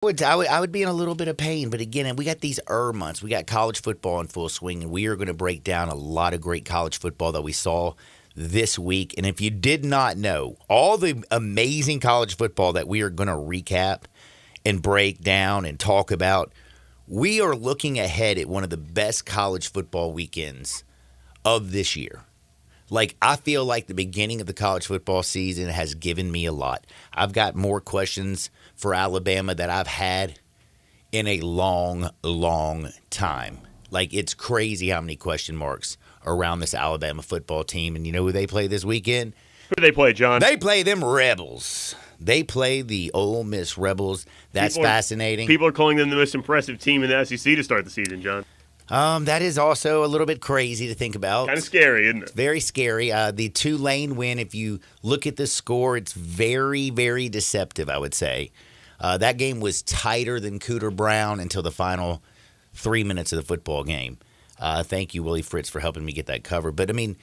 I would be in a little bit of pain, but again, we got these months. We got college football in full swing, and we are going to break down a lot of great college football that we saw this week. And if you did not know, all the amazing college football that we are going to recap and break down and talk about, we are looking ahead at one of the best college football weekends of this year. Like, I feel like the beginning of the college football season has given me a lot. I've got more questions for Alabama that I've had in a long, long time. Like, it's crazy how many question marks around this Alabama football team. And you know who they play this weekend? Who do they play, John? They play them Rebels. They play the Ole Miss Rebels. That's fascinating. People are calling them the most impressive team in the SEC to start the season, John. That is also a little bit crazy to think about. Kind of scary, isn't it? Very scary. The Tulane win, if you look at the score, it's very, very deceptive, I would say. That game was tighter than Cooter Brown until the final 3 minutes of the football game. Thank you, Willie Fritz, for helping me get that covered. But, I mean,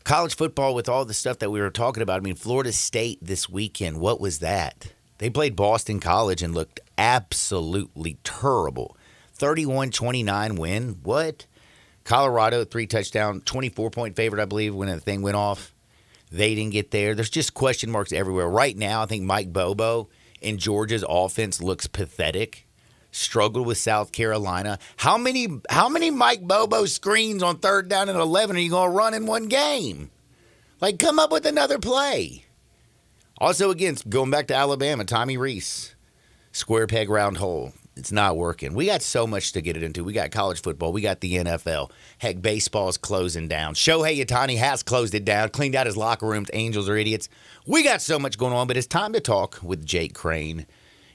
college football with all the stuff that we were talking about, I mean, Florida State this weekend, what was that? They played Boston College and looked absolutely terrible. 31-29 win. What? Colorado, 3-touchdown, 24-point favorite, I believe, when the thing went off. They didn't get there. There's just question marks everywhere. Right now, I think Mike Bobo in Georgia's offense looks pathetic. Struggled with South Carolina. How many Mike Bobo screens on 3rd down and 11 are you going to run in one game? Like, come up with another play. Also, again, going back to Alabama, Tommy Rees. Square peg, round hole. It's not working. We got so much to get it into. We got college football. We got the NFL. Heck, baseball's closing down. Shohei Ohtani has closed it down, cleaned out his locker rooms. Angels are idiots. We got so much going on, but it's time to talk with Jake Crane.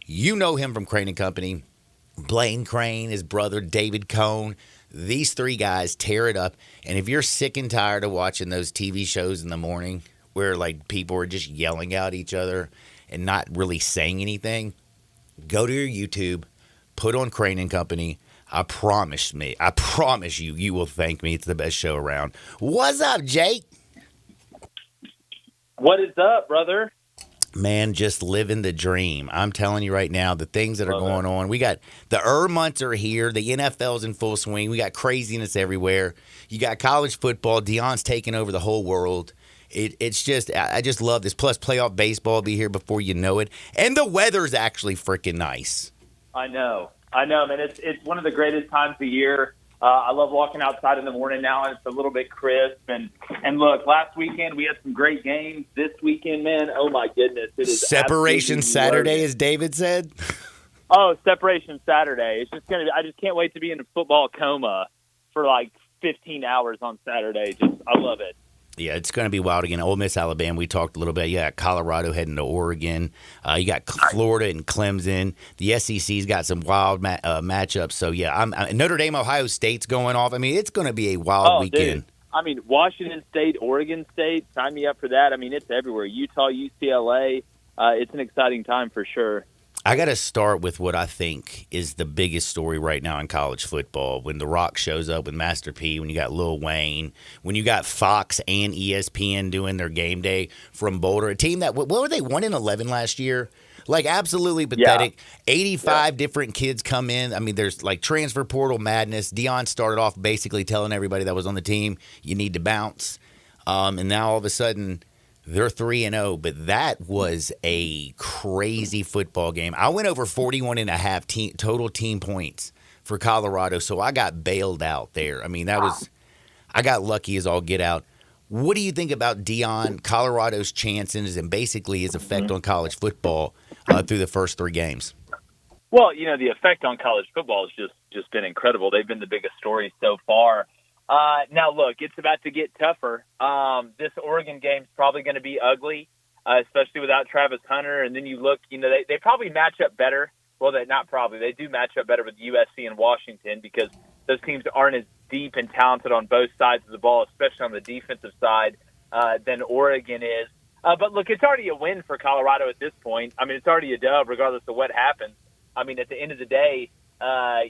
You know him from Crane & Company. Blaine Crane, his brother, David Cohn. These three guys tear it up. And if you're sick and tired of watching those TV shows in the morning where, like, people are just yelling at each other and not really saying anything, go to your YouTube. Put on Crane & Company. I promise you, you will thank me. It's the best show around. What's up, Jake? What is up, brother? Man, just living the dream. I'm telling you right now, the things that are going on. We got the months are here. The NFL's in full swing. We got craziness everywhere. You got college football. Deion's taking over the whole world. It's just, I just love this. Plus, playoff baseball will be here before you know it. And the weather's actually freaking nice. I know, man. It's one of the greatest times of the year. I love walking outside in the morning now, and it's a little bit crisp. And look, last weekend we had some great games. This weekend, man, oh my goodness, it is Separation Saturday, as David said. Oh, Separation Saturday. It's just I just can't wait to be in a football coma for like 15 hours on Saturday. I love it. Yeah, it's going to be wild again. Ole Miss, Alabama, we talked a little bit. Yeah, Colorado heading to Oregon. You got Florida and Clemson. The SEC's got some wild matchups. So, yeah, Notre Dame, Ohio State's going off. I mean, it's going to be a wild weekend. Dude. I mean, Washington State, Oregon State, sign me up for that. I mean, it's everywhere. Utah, UCLA. It's an exciting time for sure. I got to start with what I think is the biggest story right now in college football. When The Rock shows up with Master P, when you got Lil Wayne, when you got Fox and ESPN doing their game day from Boulder, a team that, what were they, 1-11 last year? Like, absolutely pathetic. Yeah. 85 different kids come in. I mean, there's like transfer portal madness. Deion started off basically telling everybody that was on the team, you need to bounce. And now all of a sudden, they're 3-0, but that was a crazy football game. I went over 41.5 total team points for Colorado, so I got bailed out there. I mean, I got lucky as all get out. What do you think about Deion, Colorado's chances, and basically his effect on college football through the first 3 games? Well, you know, the effect on college football has just been incredible. They've been the biggest story so far. Now, look, it's about to get tougher. This Oregon game's probably going to be ugly, especially without Travis Hunter. And then you look, you know, they probably match up better. Well, they do match up better with USC and Washington because those teams aren't as deep and talented on both sides of the ball, especially on the defensive side, than Oregon is. But look, it's already a win for Colorado at this point. I mean, it's already a dub regardless of what happens. I mean, at the end of the day,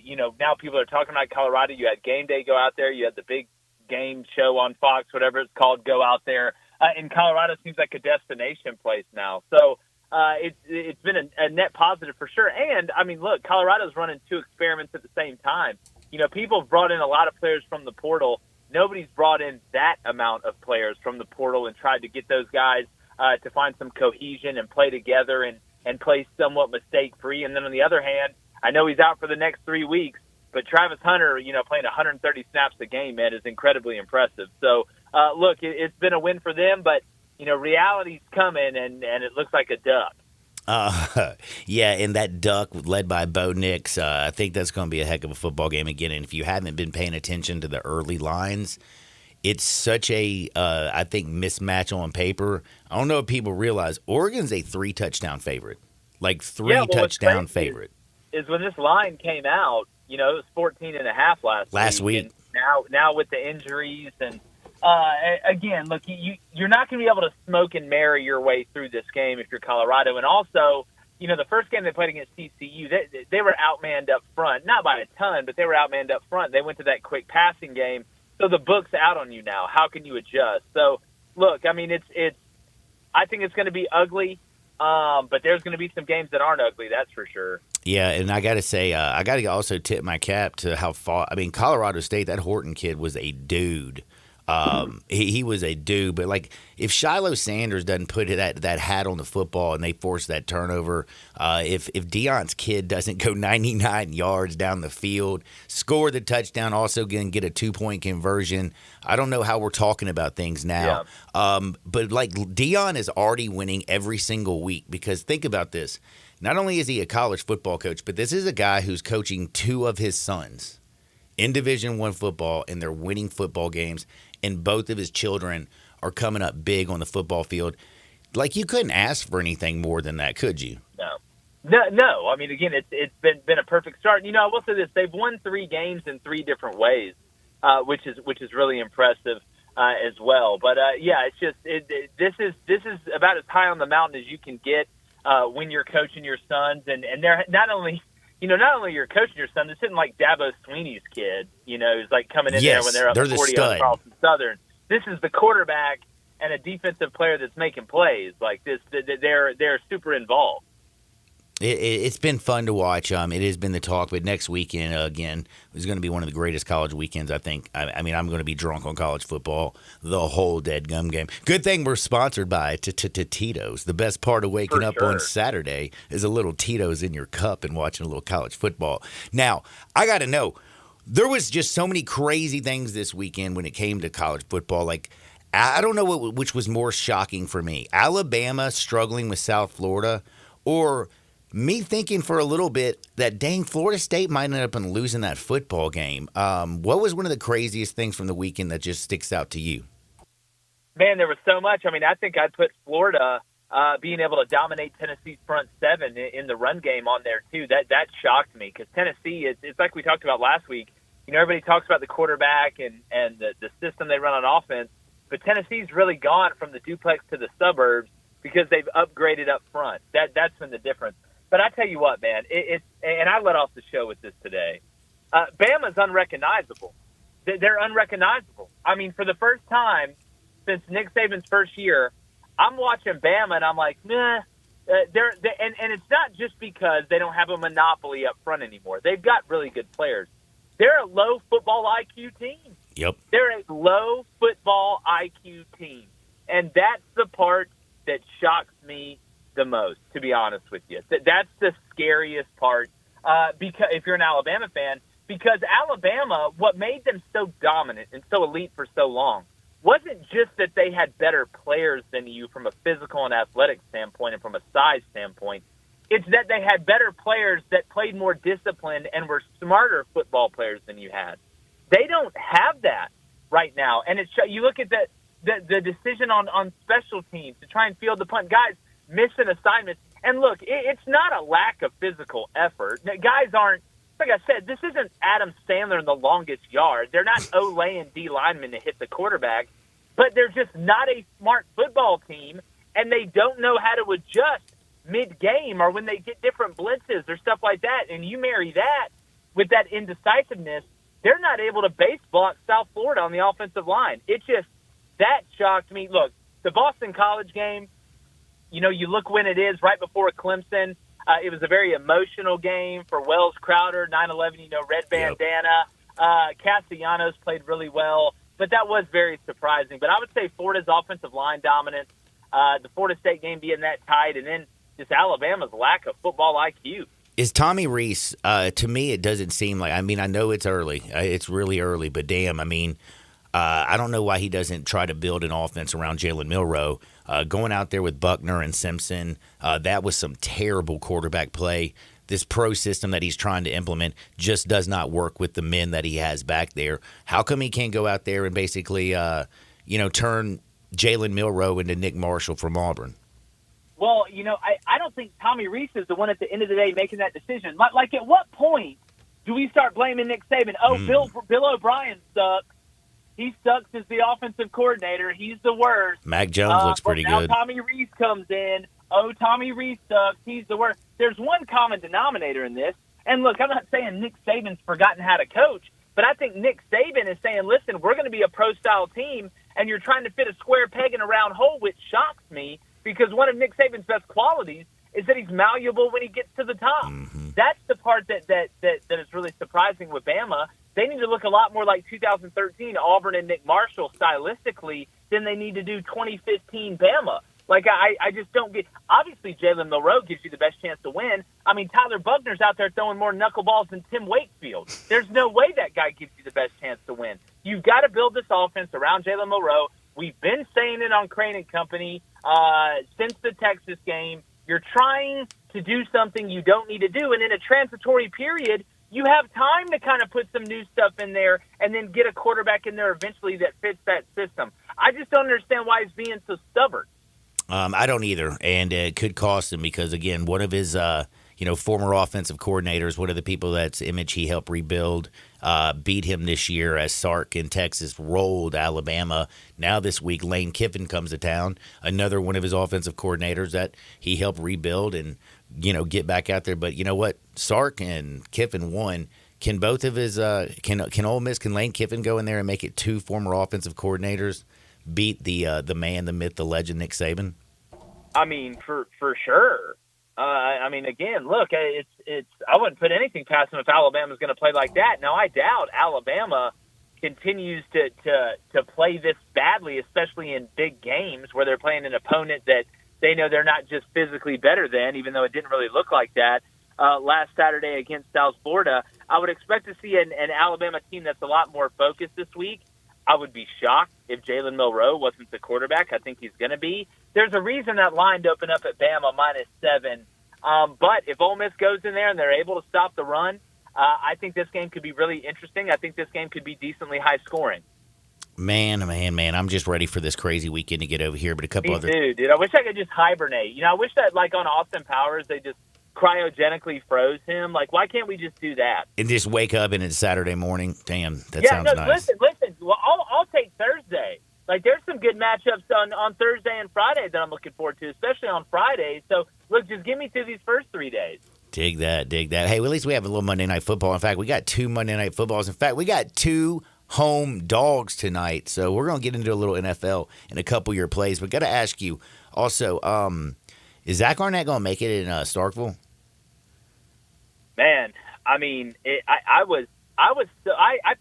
you know, now people are talking about Colorado. You had game day go out there. You had the big game show on Fox, whatever it's called, go out there. And Colorado seems like a destination place now. So it's been a net positive for sure. And, I mean, look, Colorado's running 2 experiments at the same time. You know, people have brought in a lot of players from the portal. Nobody's brought in that amount of players from the portal and tried to get those guys to find some cohesion and play together and play somewhat mistake-free. And then on the other hand, I know he's out for the next 3 weeks, but Travis Hunter, you know, playing 130 snaps a game, man, is incredibly impressive. So, look, it's been a win for them, but, you know, reality's coming, and it looks like a duck. Yeah, and that duck led by Bo Nix, I think that's going to be a heck of a football game again. And if you haven't been paying attention to the early lines, it's such a, I think, mismatch on paper. I don't know if people realize Oregon's a 3-touchdown favorite, like three-touchdown favorite. Is when this line came out, you know, it was 14.5 last week. And now with the injuries and again, look, you're not going to be able to smoke and marry your way through this game if you're Colorado. And also, you know, the first game they played against TCU, they were outmanned up front, not by a ton, but they were outmanned up front. They went to that quick passing game, so the book's out on you now. How can you adjust? So, look, I mean, I think it's going to be ugly, but there's going to be some games that aren't ugly, that's for sure. Yeah, and I got to say, I got to also tip my cap to how far. I mean, Colorado State, that Horton kid was a dude. He was a dude, but like if Shiloh Sanders doesn't put that hat on the football and they force that turnover, if Deion's kid doesn't go 99 yards down the field, score the touchdown, also going to get a 2-point conversion, I don't know how we're talking about things now. Yeah. But like Deion is already winning every single week because think about this. Not only is he a college football coach, but this is a guy who's coaching 2 of his sons in Division I football, and they're winning football games, and both of his children are coming up big on the football field. Like, you couldn't ask for anything more than that, could you? No. I mean, again, it's been a perfect start. You know, I will say this: they've won 3 games in 3 different ways, which is really impressive as well. But yeah, it's just this is about as high on the mountain as you can get when you're coaching your sons, and they're not only you're coaching your son, this isn't like Dabo Sweeney's kid, you know, who's like coming in there when they're up 40 on Charleston Southern. This is the quarterback and a defensive player that's making plays like this. They're super involved. It's been fun to watch. It has been the talk, but next weekend, again, is going to be one of the greatest college weekends, I think. I mean, I'm going to be drunk on college football the whole dead gum game. Good thing we're sponsored by Tito's. The best part of waking up on Saturday is a little Tito's in your cup and watching a little college football. Now, I got to know, there was just so many crazy things this weekend when it came to college football. Like, I don't know which was more shocking for me. Alabama struggling with South Florida, or me thinking for a little bit that dang Florida State might end up losing that football game. What was one of the craziest things from the weekend that just sticks out to you? Man, there was so much. I mean, I think I'd put Florida being able to dominate Tennessee's front 7 in the run game on there too. That shocked me because Tennessee, it's like we talked about last week. You know, everybody talks about the quarterback and the system they run on offense, but Tennessee's really gone from the duplex to the suburbs because they've upgraded up front. That's been the difference. But I tell you what, man, and I let off the show with this today. Bama's unrecognizable. They're unrecognizable. I mean, for the first time since Nick Saban's first year, I'm watching Bama and I'm like, nah. And it's not just because they don't have a monopoly up front anymore. They've got really good players. They're a low football IQ team. Yep. They're a low football IQ team. And that's the part that shocks me the most, to be honest with you. That's the scariest part because if you're an Alabama fan, because Alabama, what made them so dominant and so elite for so long wasn't just that they had better players than you from a physical and athletic standpoint and from a size standpoint. It's that they had better players that played more disciplined and were smarter football players than you had. They don't have that right now. And you look at the decision on special teams to try and field the punt. Guys, missing assignments. And look, it's not a lack of physical effort. Guys aren't, like I said, this isn't Adam Sandler in the longest yard. They're not Olay and D linemen to hit the quarterback, but they're just not a smart football team, and they don't know how to adjust mid-game or when they get different blitzes or stuff like that. And you marry that with that indecisiveness, they're not able to base block South Florida on the offensive line. That shocked me. Look, the Boston College game, you look when it is right before Clemson. It was a very emotional game for Wells Crowder, 9/11, red bandana. Castellanos played really well, but that was very surprising. But I would say Florida's offensive line dominance, the Florida State game being that tight, and then just Alabama's lack of football IQ. Is Tommy Rees, to me, it doesn't seem like, I know it's early. It's really early, but damn, I don't know why he doesn't try to build an offense around Jalen Milroe. Going out there with Buckner and Simpson, that was some terrible quarterback play. This pro system that he's trying to implement just does not work with the men that he has back there. How come he can't go out there and basically, turn Jalen Milroe into Nick Marshall from Auburn? Well, I don't think Tommy Rees is the one at the end of the day making that decision. Like at what point do we start blaming Nick Saban? Oh, Bill O'Brien sucks. He sucks as the offensive coordinator. He's the worst. Mac Jones looks pretty good. Now Tommy Rees comes in. Oh, Tommy Rees sucks. He's the worst. There's one common denominator in this. And look, I'm not saying Nick Saban's forgotten how to coach, but I think Nick Saban is saying, listen, we're going to be a pro-style team, and you're trying to fit a square peg in a round hole, which shocks me because one of Nick Saban's best qualities is that he's malleable when he gets to the top. Mm-hmm. That's the part that is really surprising with Bama. They need to look a lot more like 2013 Auburn and Nick Marshall stylistically than they need to do 2015 Bama. Like, I just don't get – obviously, Jalen Milroe gives you the best chance to win. Tyler Buckner's out there throwing more knuckleballs than Tim Wakefield. There's no way that guy gives you the best chance to win. You've got to build this offense around Jalen Milroe. We've been saying it on Crane and Company since the Texas game. You're trying to do something you don't need to do, and in a transitory period, you have time to kind of put some new stuff in there and then get a quarterback in there eventually that fits that system. I just don't understand why he's being so stubborn. I don't either, and it could cost him because, again, one of his former offensive coordinators, one of the people that's image he helped rebuild, beat him this year as Sark in Texas rolled Alabama. Now this week, Lane Kiffin comes to town, another one of his offensive coordinators that he helped rebuild and, get back out there. But you know what? Sark and Kiffin won. Can both of his can Ole Miss, can Lane Kiffin go in there and make it two former offensive coordinators beat the man, the myth, the legend, Nick Saban? For sure. Again, look, it's I wouldn't put anything past them if Alabama's going to play like that. Now, I doubt Alabama continues to play this badly, especially in big games where they're playing an opponent that they know they're not just physically better than, even though it didn't really look like that last Saturday against South Florida. I would expect to see an Alabama team that's a lot more focused this week. I would be shocked if Jalen Milroe wasn't the quarterback. I think he's going to be. There's a reason that line opened up at Bama -7. But if Ole Miss goes in there and they're able to stop the run, I think this game could be really interesting. I think this game could be decently high scoring. Man. I'm just ready for this crazy weekend to get over here. But a couple other. Dude. I wish I could just hibernate. I wish that like on Austin Powers, they just cryogenically froze him. Like, why can't we just do that? And just wake up and it's Saturday morning? Damn, that sounds nice. Listen. Well, I'll take Thursday. Like, there's some good matchups on Thursday and Friday that I'm looking forward to, especially on Friday. So, look, just get me through these first 3 days. Dig that. Hey, well, at least we have a little Monday Night Football. In fact, we got 2 Monday Night Footballs. In fact, we got 2 home dogs tonight. So we're going to get into a little NFL in a couple of your plays. But got to ask you also, is Zach Arnett going to make it in Starkville? Man, I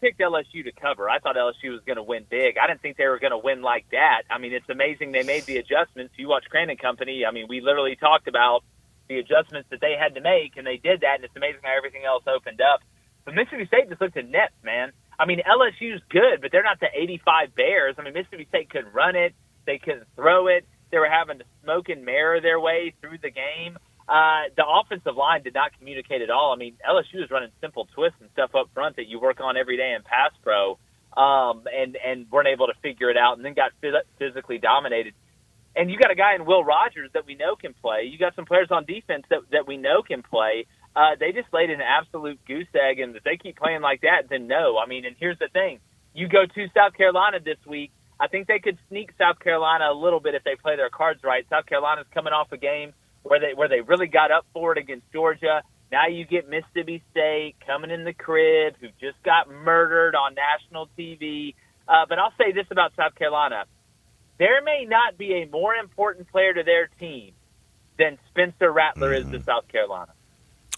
picked LSU to cover. I thought LSU was going to win big. I didn't think they were going to win like that. It's amazing they made the adjustments. You watch Crane and Company. We literally talked about the adjustments that they had to make, and they did that, and it's amazing how everything else opened up. But Mississippi State just looked inept, man. LSU's good, but they're not the 85 Bears. Mississippi State couldn't run it. They couldn't throw it. They were having to smoke and mirror their way through the game. The offensive line did not communicate at all. LSU was running simple twists and stuff up front that you work on every day in pass pro, and weren't able to figure it out, and then got physically dominated. And you got a guy in Will Rogers that we know can play. You got some players on defense that we know can play. They just laid an absolute goose egg, and if they keep playing like that, then no. And here's the thing. You go to South Carolina this week, I think they could sneak South Carolina a little bit if they play their cards right. South Carolina's coming off a game where they really got up for it against Georgia. Now you get Mississippi State coming in the crib, who just got murdered on national TV. But I'll say this about South Carolina. There may not be a more important player to their team than Spencer Rattler is to South Carolina.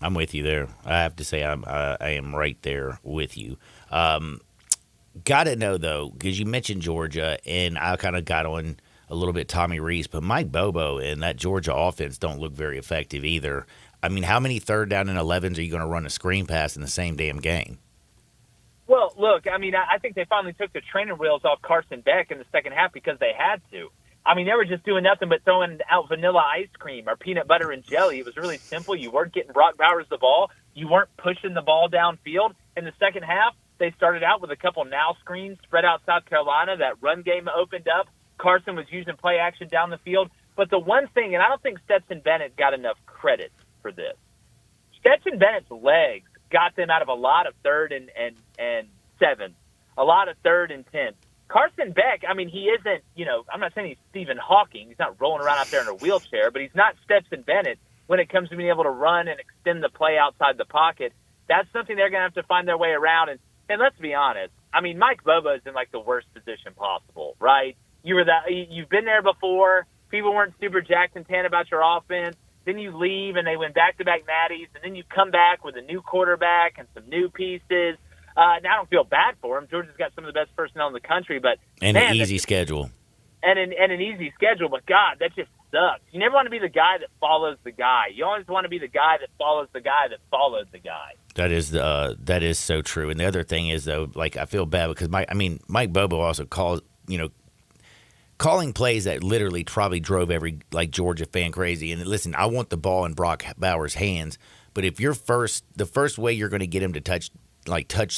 I'm with you there. I have to say I am right there with you. Got to know, though, because you mentioned Georgia, and I kind of got on a little bit Tommy Rees, but Mike Bobo and that Georgia offense don't look very effective either. I mean, how many 3rd down and 11s are you going to run a screen pass in the same damn game? Well, look, I mean, I think they finally took the training wheels off Carson Beck in the second half because they had to. I mean, they were just doing nothing but throwing out vanilla ice cream or peanut butter and jelly. It was really simple. You weren't getting Brock Bowers the ball. You weren't pushing the ball downfield. In the second half, they started out with a couple now screens spread out South Carolina. That run game opened up. Carson was using play action down the field. But the one thing, and I don't think Stetson Bennett got enough credit for this, Stetson Bennett's legs got them out of a lot of 3rd and 7, a lot of 3rd and 10. Carson Beck, I mean, he isn't, I'm not saying he's Stephen Hawking. He's not rolling around out there in a wheelchair, but he's not Stetson Bennett when it comes to being able to run and extend the play outside the pocket. That's something they're going to have to find their way around. And let's be honest. I mean, Mike Bobo's in like the worst position possible, right? You've been there before. People weren't super jacked and tan about your offense. Then you leave and they win back-to-back natties, and then you come back with a new quarterback and some new pieces. Now, I don't feel bad for him. Georgia's got some of the best personnel in the country, but an easy schedule. And an easy schedule, but God, that just sucks. You never want to be the guy that follows the guy. You always want to be the guy that follows the guy that follows the guy. That is so true. And the other thing is, though, like, I feel bad because Mike Bobo also calling plays that literally probably drove every Georgia fan crazy. And listen, I want the ball in Brock Bowers' hands, but if the first way you're going to get him to touch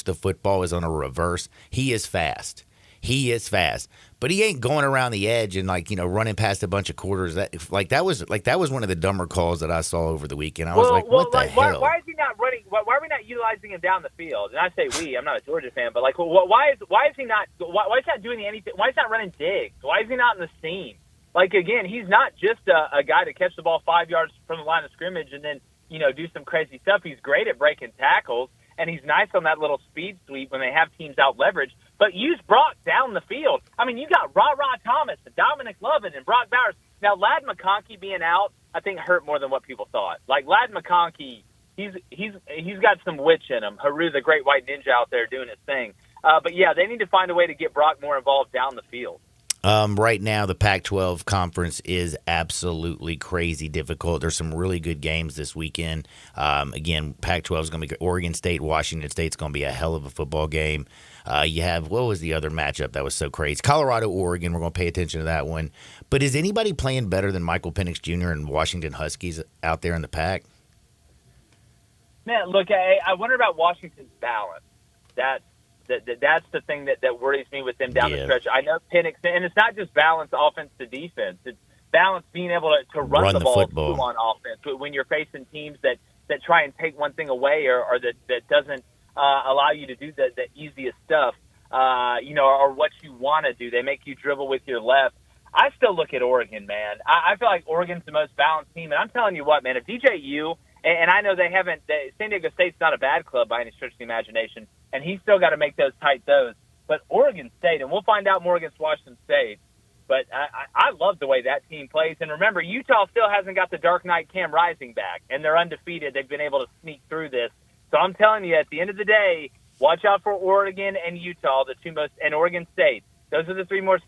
the football is on a reverse, he is fast. He is fast, but he ain't going around the edge and running past a bunch of quarters. That was one of the dumber calls that I saw over the weekend. I was what the hell? Why is he not running? Why are we not utilizing him down the field? And I say we. I'm not a Georgia fan, but why is he not doing anything? Why is he not running digs? Why is he not in the seam? Again, he's not just a guy to catch the ball 5 yards from the line of scrimmage and then do some crazy stuff. He's great at breaking tackles. And he's nice on that little speed sweep when they have teams out leveraged. But use Brock down the field. I mean, you got Ra Thomas and Dominic Lovin and Brock Bowers. Now, Ladd McConkey being out, I think hurt more than what people thought. Ladd McConkey, he's got some witch in him. Haru, the great white ninja out there doing his thing. But, yeah, they need to find a way to get Brock more involved down the field. Right now, the Pac-12 conference is absolutely crazy difficult. There's some really good games this weekend. Again, Pac-12 is going to be Oregon State, Washington State's going to be a hell of a football game. You have, what was the other matchup that was so crazy? Colorado, Oregon, we're going to pay attention to that one. But is anybody playing better than Michael Penix Jr. and Washington Huskies out there in the Pac? Man, look, I wonder about Washington's balance. That's the thing that worries me with them down the stretch. I know Penix, and it's not just balance offense to defense. It's balance being able to run the ball on offense when you're facing teams that try and take one thing away or that doesn't allow you to do the easiest stuff, or what you want to do. They make you dribble with your left. I still look at Oregon, man. I feel like Oregon's the most balanced team, and I'm telling you what, man, if DJU – and I know San Diego State's not a bad club by any stretch of the imagination, and he's still got to make those tight throws. But Oregon State, and we'll find out more against Washington State, but I love the way that team plays. And remember, Utah still hasn't got the Dark Knight Cam Rising back, and they're undefeated. They've been able to sneak through this. So I'm telling you, at the end of the day, watch out for Oregon and Utah, the two most, and Oregon State. Those are the three most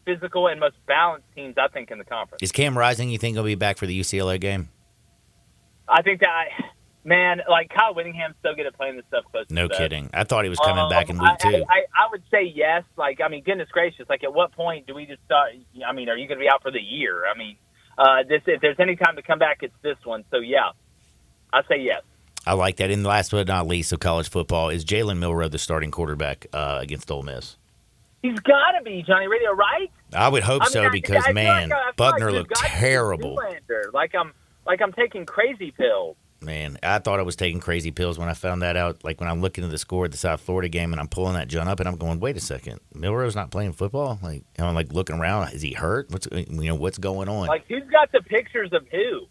physical and most balanced teams, I think, in the conference. Is Cam Rising, you think, he'll be back for the UCLA game? I think Kyle Whittingham's so good at playing this stuff close. No kidding. I thought he was coming back in week 2. I would say yes. Goodness gracious. At what point do we just start? I mean, are you going to be out for the year? I mean, if there's any time to come back, it's this one. So, yeah, I say yes. I like that. And last but not least, so college football, is Jalen Milroe the starting quarterback against Ole Miss? He's got to be, Johnny Radio, right? I would hope so because, Buckner looked terrible. I'm taking crazy pills. Man, I thought I was taking crazy pills when I found that out. When I'm looking at the score at the South Florida game and I'm pulling that John up and I'm going, wait a second, Milroe's not playing football? I'm looking around, is he hurt? What's going on? Who's got the pictures of who?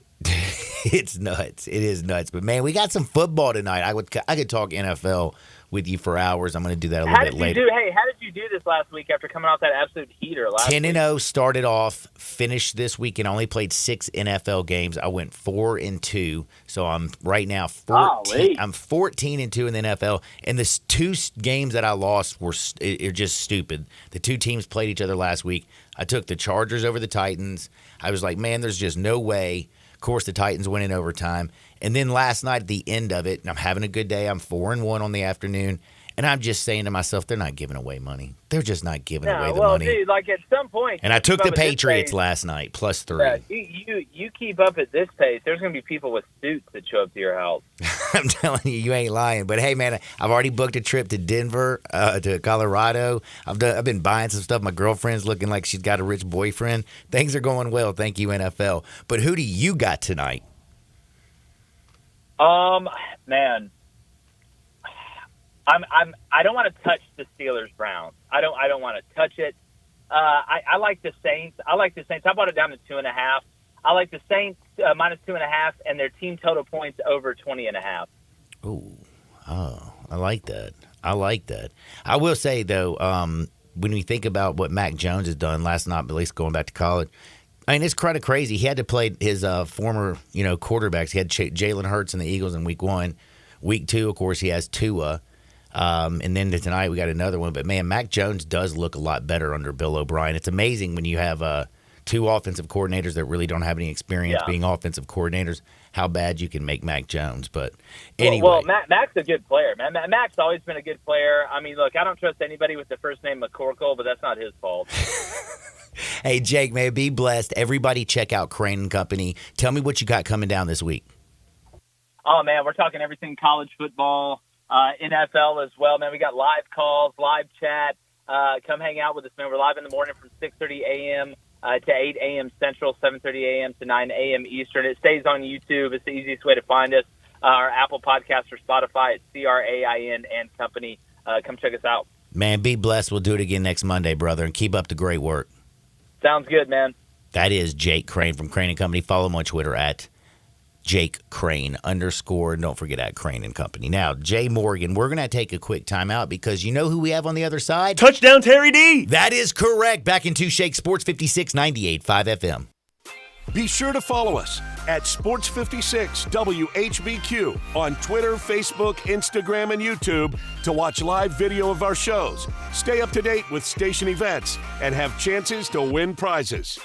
It's nuts. It is nuts. But, man, we got some football tonight. I could talk NFL with you for hours. I'm going to do that a little bit later. How did you do this last week after coming off that absolute heater last 10-0 started off, finished this weekend. I only played 6 NFL games. I went 4-2. So I'm right now 14. I'm 14-2 in the NFL. And the 2 games that I lost are just stupid. The 2 teams played each other last week. I took the Chargers over the Titans. I was like, man, there's just no way. Of course, the Titans win in overtime. And then last night at the end of it, and I'm having a good day. I'm 4-1 on the afternoon. And I'm just saying to myself, they're not giving away money. They're just not giving away the money. Dude, like at some point. And I took the Patriots last night, +3. You keep up at this pace, there's going to be people with suits that show up to your house. I'm telling you, you ain't lying. But hey, man, I've already booked a trip to Denver, to Colorado. I've been buying some stuff. My girlfriend's looking like she's got a rich boyfriend. Things are going well. Thank you, NFL. But who do you got tonight? Man. I don't want to touch the Steelers Browns. I don't want to touch it. I like the Saints. I brought it down to 2.5. I like the Saints -2.5 and their team total points over 20.5. Oh, I like that. I will say though, when we think about what Mac Jones has done last night, at least going back to college, I mean, it's kind of crazy. He had to play his former, quarterbacks. He had Jalen Hurts and the Eagles in week 1. Week 2, of course, he has Tua. And then tonight we got another one. But, man, Mac Jones does look a lot better under Bill O'Brien. It's amazing when you have 2 offensive coordinators that really don't have any experience being offensive coordinators, how bad you can make Mac Jones. But anyway. Well, Mac's a good player, man. Mac's always been a good player. I mean, look, I don't trust anybody with the first name McCorkle, but that's not his fault. Hey, Jake, man, be blessed. Everybody check out Crane & Company. Tell me what you got coming down this week. Oh, man, we're talking everything college football, NFL as well, man. We got live calls, live chat. Come hang out with us, man. We're live in the morning from 6:30 a.m. To 8 a.m. Central, 7:30 a.m. to 9 a.m. Eastern. It stays on YouTube. It's the easiest way to find us. Our Apple Podcasts or Spotify. It's CRAIN and Company. Come check us out. Man, be blessed. We'll do it again next Monday, brother, and keep up the great work. Sounds good, man. That is Jake Crane from Crane & Company. Follow him on Twitter at Jake Crane _ don't forget at Crane & Company. Now, Jay Morgan, we're going to take a quick timeout because you know who we have on the other side? Touchdown, Terry D! That is correct. Back in 2 Shake Sports 56, 98.5 FM. Be sure to follow us at Sports 56 WHBQ on Twitter, Facebook, Instagram, and YouTube to watch live video of our shows, stay up to date with station events, and have chances to win prizes.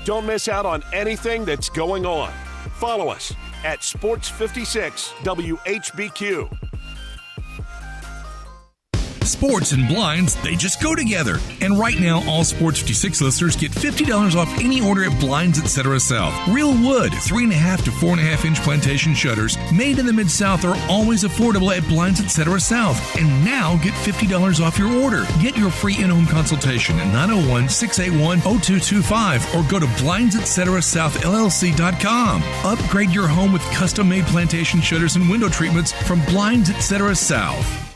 Don't miss out on anything that's going on. Follow us at Sports 56 WHBQ. Sports and blinds, they just go together. And right now, all Sports 56 listeners get $50 off any order at Blinds Etc. South. Real wood, 3.5 to 4.5 inch plantation shutters made in the Mid-South are always affordable at Blinds Etc. South. And now get $50 off your order. Get your free in-home consultation at 901-681-0225 or go to blindsetcetera.southllc.com. Upgrade your home with custom-made plantation shutters and window treatments from Blinds Etc. South.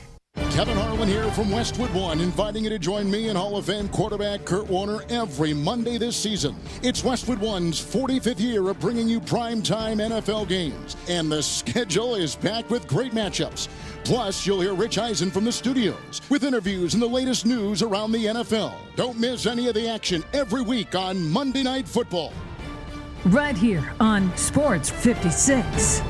Kevin Harlan here from Westwood One, inviting you to join me and Hall of Fame quarterback Kurt Warner every Monday this season. It's Westwood One's 45th year of bringing you primetime NFL games, and the schedule is packed with great matchups. Plus, you'll hear Rich Eisen from the studios with interviews and the latest news around the NFL. Don't miss any of the action every week on Monday Night Football. Right here on Sports 56.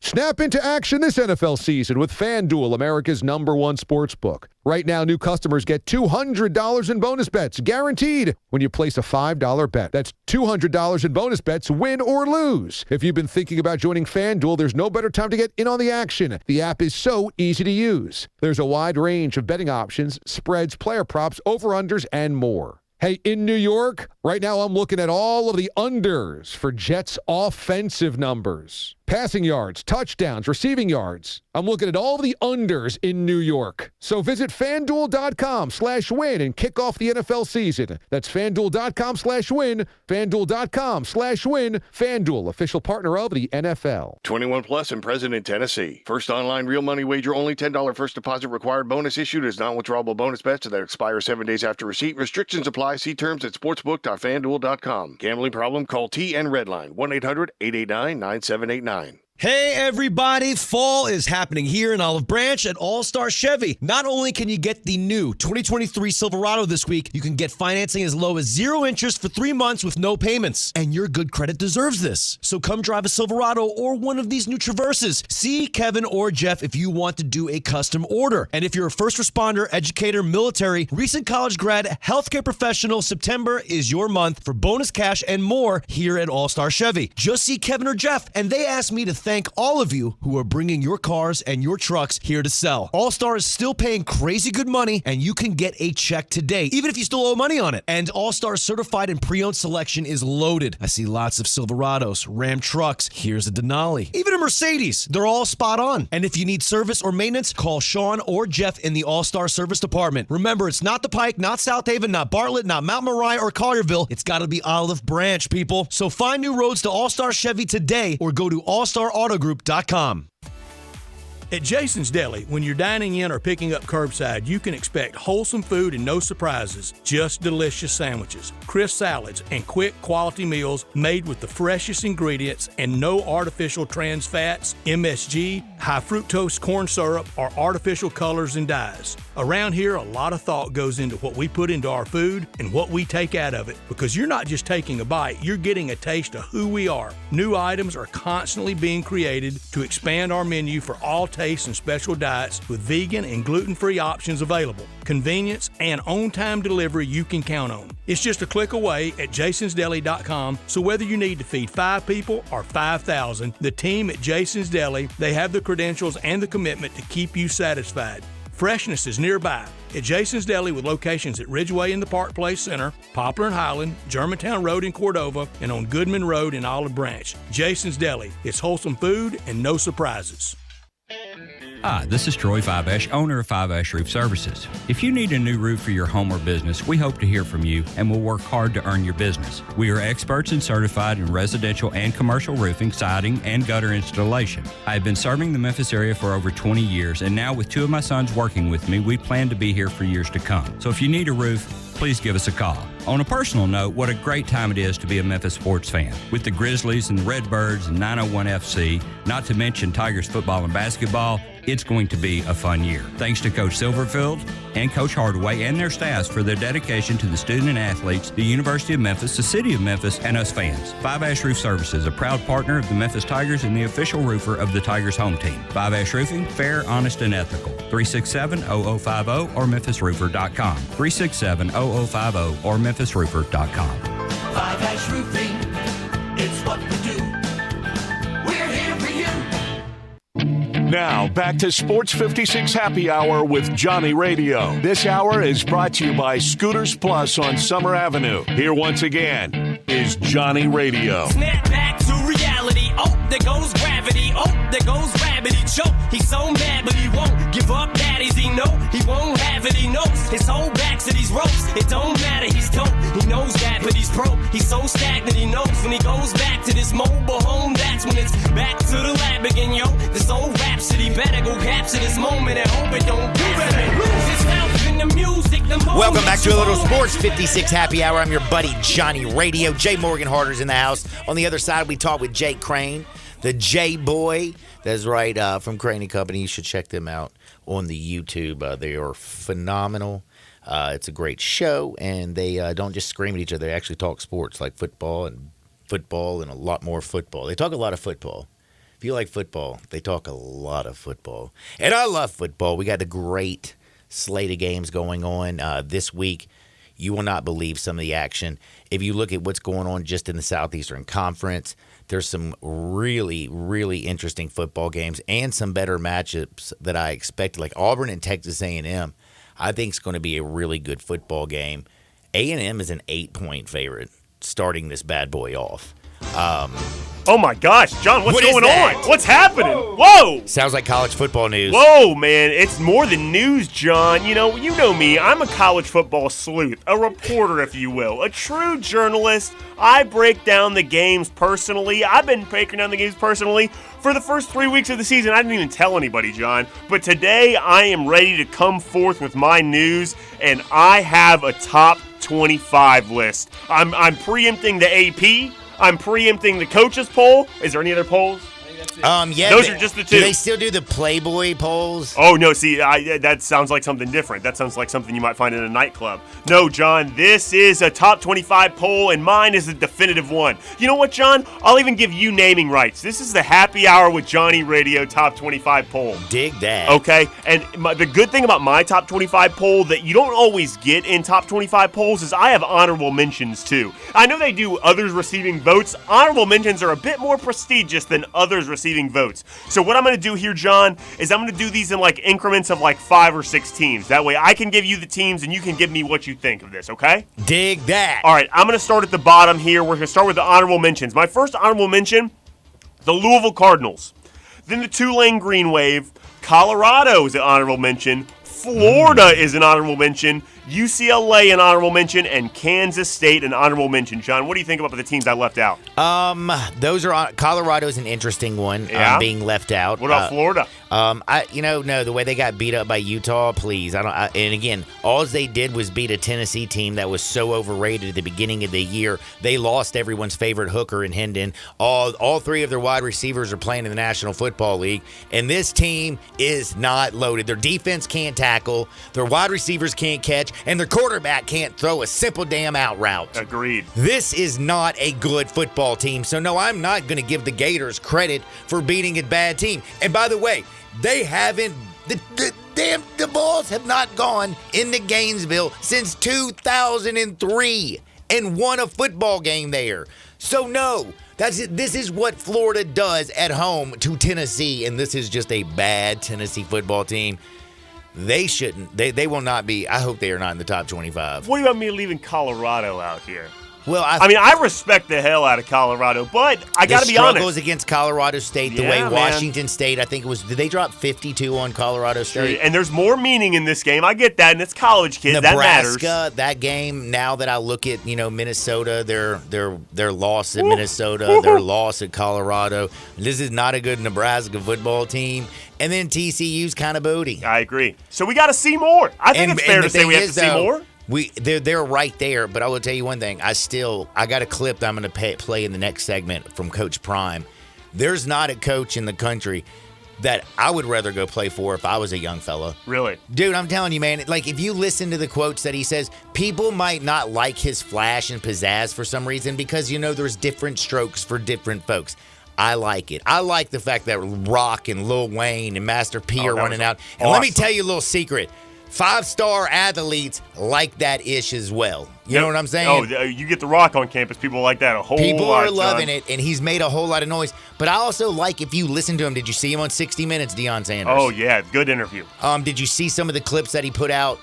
Snap into action this NFL season with FanDuel, America's #1 sports book. Right now, new customers get $200 in bonus bets, guaranteed, when you place a $5 bet. That's $200 in bonus bets, win or lose. If you've been thinking about joining FanDuel, there's no better time to get in on the action. The app is so easy to use. There's a wide range of betting options, spreads, player props, over-unders, and more. Hey, in New York, right now I'm looking at all of the unders for Jets offensive numbers. Passing yards, touchdowns, receiving yards. I'm looking at all the unders in New York. So visit FanDuel.com/win and kick off the NFL season. That's FanDuel.com/win. FanDuel.com/win. FanDuel, official partner of the NFL. 21 plus and present in Tennessee. First online real money wager, only $10 first deposit required. Bonus issued as non-withdrawable bonus bets that expire 7 days after receipt. Restrictions apply. See terms at sportsbook.fanduel.com. Gambling problem? Call TN Redline 1-800-889-9789. Hey everybody, fall is happening here in Olive Branch at All-Star Chevy. Not only can you get the new 2023 Silverado this week, you can get financing as low as 0 interest for 3 months with no payments. And your good credit deserves this. So come drive a Silverado or one of these new Traverses. See Kevin or Jeff if you want to do a custom order. And if you're a first responder, educator, military, recent college grad, healthcare professional, September is your month for bonus cash and more here at All-Star Chevy. Just see Kevin or Jeff, and they asked me to thank all of you who are bringing your cars and your trucks here to sell. All-Star is still paying crazy good money, and you can get a check today, even if you still owe money on it. And All-Star's certified and pre-owned selection is loaded. I see lots of Silverados, Ram trucks, here's a Denali, even a Mercedes. They're all spot on. And if you need service or maintenance, call Sean or Jeff in the All-Star Service Department. Remember, it's not the Pike, not South Haven, not Bartlett, not Mount Moriah or Collierville. It's got to be Olive Branch, people. So find new roads to All-Star Chevy today or go to allstarautogroup.com. At Jason's Deli, when you're dining in or picking up curbside, you can expect wholesome food and no surprises, just delicious sandwiches, crisp salads, and quick quality meals made with the freshest ingredients and no artificial trans fats, MSG, high fructose corn syrup, or artificial colors and dyes. Around here, a lot of thought goes into what we put into our food and what we take out of it, because you're not just taking a bite, you're getting a taste of who we are. New items are constantly being created to expand our menu for all tastes and special diets with vegan and gluten-free options available. Convenience and on-time delivery you can count on. It's just a click away at jasonsdeli.com, so whether you need to feed 5 people or 5,000, the team at Jason's Deli, they have the credentials and the commitment to keep you satisfied. Freshness is nearby at Jason's Deli with locations at Ridgeway in the Park Place Center, Poplar and Highland, Germantown Road in Cordova, and on Goodman Road in Olive Branch. Jason's Deli. It's wholesome food and no surprises. Hi, this is Troy Fiveash, owner of Fiveash Roof Services. If you need a new roof for your home or business, we hope to hear from you and will work hard to earn your business. We are experts and certified in residential and commercial roofing, siding, and gutter installation. I have been serving the Memphis area for over 20 years, and now with 2 of my sons working with me, we plan to be here for years to come. So if you need a roof, please give us a call. On a personal note, what a great time it is to be a Memphis sports fan. With the Grizzlies and the Redbirds and 901 FC, not to mention Tigers football and basketball, it's going to be a fun year. Thanks to Coach Silverfield and Coach Hardaway and their staffs for their dedication to the student and athletes, the University of Memphis, the City of Memphis, and us fans. Five Ash Roof Services, a proud partner of the Memphis Tigers and the official roofer of the Tigers home team. Five Ash Roofing, fair, honest, and ethical. 367-0050 or memphisroofer.com. 367-0050 or memphisroofer.com. Five Ash Roofing, it's what we do. We're here for you. Now, back to Sports 56 Happy Hour with Johnny Radio. This hour is brought to you by Scooters Plus on Summer Avenue. Here once again is Johnny Radio. Snap back to reality. Oh, there goes gravity. Oh, there goes rabbit. He choke. He's so mad, but he won't give up. Daddies, he know he won't have it. He knows his whole back to these ropes. It don't matter. He's dope. He knows that, but he's broke. He's so stagnant. He knows when he goes back to this mobile home, that's when it's back to the lab again, yo. This old rhapsody better go capture this moment and hope it don't do better. Lose itself in the music. Welcome back to a little Sports 56 Happy Hour. I'm your buddy Johnny Radio. Jay Morgan Harder's in the house. On the other side, we talk with Jake Crane, the J-Boy. That's right, from Crane & Company. You should check them out on the YouTube. They are phenomenal. It's a great show, and they don't just scream at each other. They actually talk sports like football and a lot more football. They talk a lot of football. If you like football, they talk a lot of football. And I love football. We got a great slate of games going on this week. You will not believe some of the action. If you look at what's going on just in the Southeastern Conference, there's some really, really interesting football games and some better matchups that I expected, like Auburn and Texas A&M. I think it's going to be a really good football game. A&M is an 8-point favorite starting this bad boy off. Oh my gosh, John, what's What is going that? on? What's happening? Whoa! Sounds like college football news. Whoa, man, it's more than news, John. You know me. I'm a college football sleuth, a reporter, if you will, a true journalist. I break down the games personally. I've been breaking down the games personally for the first 3 weeks of the season. I didn't even tell anybody, John. But today, I am ready to come forth with my news, and I have a top 25 list. I'm preempting the AP. I'm preempting the coaches poll. Is there any other polls? Yeah. Those are just the two. Do they still do the Playboy polls? Oh, no, see, that sounds like something different. That sounds like something you might find in a nightclub. No, John, this is a top 25 poll, and mine is the definitive one. You know what, John? I'll even give you naming rights. This is the Happy Hour with Johnny Radio top 25 poll. Dig that. Okay, and the good thing about my top 25 poll that you don't always get in top 25 polls is I have honorable mentions, too. I know they do others receiving votes. Honorable mentions are a bit more prestigious than others receiving votes. So what I'm going to do here, John, is I'm going to do these in like increments of like 5 or 6 teams. That way I can give you the teams and you can give me what you think of this, okay? Dig that. All right, I'm going to start at the bottom here. We're going to start with the honorable mentions. My first honorable mention, the Louisville Cardinals. Then the Tulane Green Wave. Colorado is an honorable mention. Florida is an honorable mention. UCLA an honorable mention, and Kansas State an honorable mention. John, what do you think about the teams I left out? Those are Colorado's an interesting one. Yeah? Being left out. What about Florida? No, the way they got beat up by Utah, please. And again, all they did was beat a Tennessee team that was so overrated at the beginning of the year. They lost everyone's favorite hooker in Hendon. All 3 of their wide receivers are playing in the National Football League, and this team is not loaded. Their defense can't tackle, their wide receivers can't catch, and their quarterback can't throw a simple damn out route. Agreed. This is not a good football team. So, no, I'm not going to give the Gators credit for beating a bad team. And by the way, they haven't – the Bulls have not gone into Gainesville since 2003 and won a football game there. So, no, that's it. This is what Florida does at home to Tennessee, and this is just a bad Tennessee football team. They shouldn't. They will not be. I hope they are not in the top 25. What about me leaving Colorado out here? Well, I respect the hell out of Colorado, but I got to be honest. The struggles against Colorado State, the way Washington State, I think it was, did they drop 52 on Colorado State? And there's more meaning in this game. I get that, and it's college kids. Nebraska, that matters. That game, now that I look at, Minnesota, their loss at Minnesota, their loss at Colorado, this is not a good Nebraska football team. And then TCU's kind of booty. I agree. So we got to see more. I think it's fair to say we have to see more. They're right there, but I will tell you one thing. I got a clip that I'm going to play in the next segment from Coach Prime. There's not a coach in the country that I would rather go play for if I was a young fella. Really? Dude, I'm telling you, man, like if you listen to the quotes that he says, people might not like his flash and pizzazz for some reason because, there's different strokes for different folks. I like it. I like the fact that Rock and Lil Wayne and Master P are running out. And let me tell you a little secret. 5-star athletes like that ish as well. You know what I'm saying? Oh, you get the Rock on campus. People like that a whole lot. People are loving it, and he's made a whole lot of noise. But I also like, if you listen to him, did you see him on 60 Minutes, Deion Sanders? Oh, yeah. Good interview. Did you see some of the clips that he put out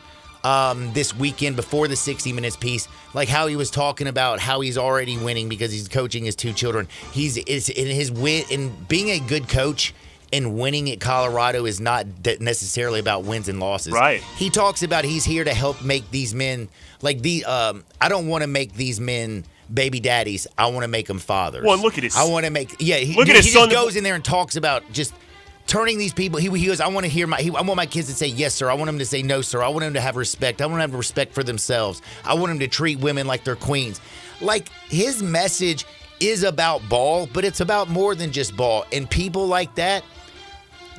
this weekend before the 60 Minutes piece? Like how he was talking about how he's already winning because he's coaching his 2 children. He's in being a good coach. And winning at Colorado is not necessarily about wins and losses. Right. He talks about he's here to help make these men I don't want to make these men baby daddies. I want to make them fathers. Well, look at his. I want to make He just goes in there and talks about just turning these people. He goes, I want to hear I want my kids to say yes, sir. I want them to say no, sir. I want them to have respect. I want them to have respect for themselves. I want them to treat women like they're queens. Like his message is about ball, but it's about more than just ball. And people like that,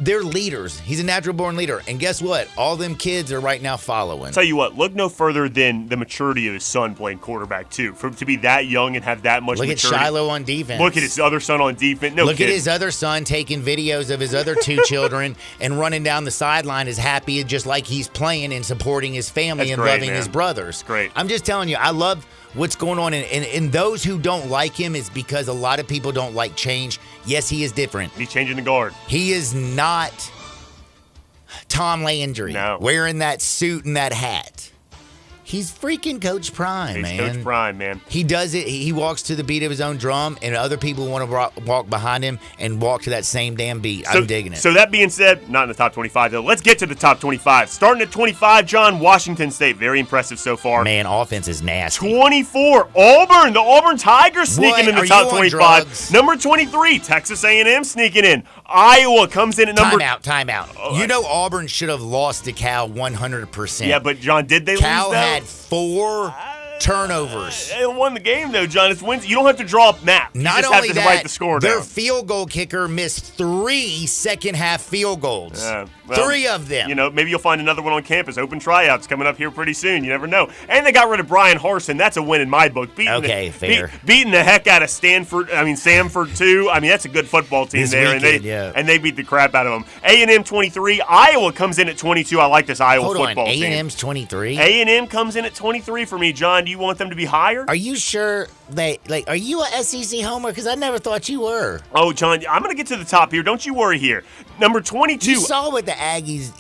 they're leaders. He's a natural-born leader. And guess what? All them kids are right now following. Tell you what, look no further than the maturity of his son playing quarterback, too. To be that young and have that much maturity. Look at Shiloh on defense. Look at his other son on defense. Look at his other son taking videos of his other 2 children and running down the sideline as happy just like he's playing and supporting his family and loving his brothers. Great. I'm just telling you, I love what's going on. And those who don't like him is because a lot of people don't like change. Yes, he is different. He's changing the guard. He is not Tom Landry wearing that suit and that hat. He's freaking Coach Prime, man. He's Coach Prime, man. He does it. He walks to the beat of his own drum, and other people want to walk behind him and walk to that same damn beat. I'm digging it. So that being said, not in the top 25, though. Let's get to the top 25. Starting at 25, John, Washington State. Very impressive so far. Man, offense is nasty. 24, Auburn. The Auburn Tigers sneaking in the top 25. Drugs? Number 23, Texas A&M sneaking in. Iowa comes in at number... Timeout. You know Auburn should have lost to Cal 100%. Yeah, but, John, did they lose, though? Cal had 4 turnovers. They won the game, though, John. It's wins. You don't have to draw up map. You Not just only have to that, write the score their down. field goal kicker missed 3 second-half field goals. Well, 3 of them. You know, maybe you'll find another one on campus. Open tryouts coming up here pretty soon. You never know. And they got rid of Brian Harsin. That's a win in my book. Fair. Beating the heck out of Samford, too. I mean, that's a good football team This there. weekend, and they beat the crap out of them. A&M 23. Iowa comes in at 22. I like this Iowa football team. A&M's 23? A&M comes in at 23 for me, John. Do you want them to be higher? Are you sure are you a SEC homer? Because I never thought you were. Oh, John, I'm going to get to the top here. Don't you worry here. Number 22. You saw what the Aggies...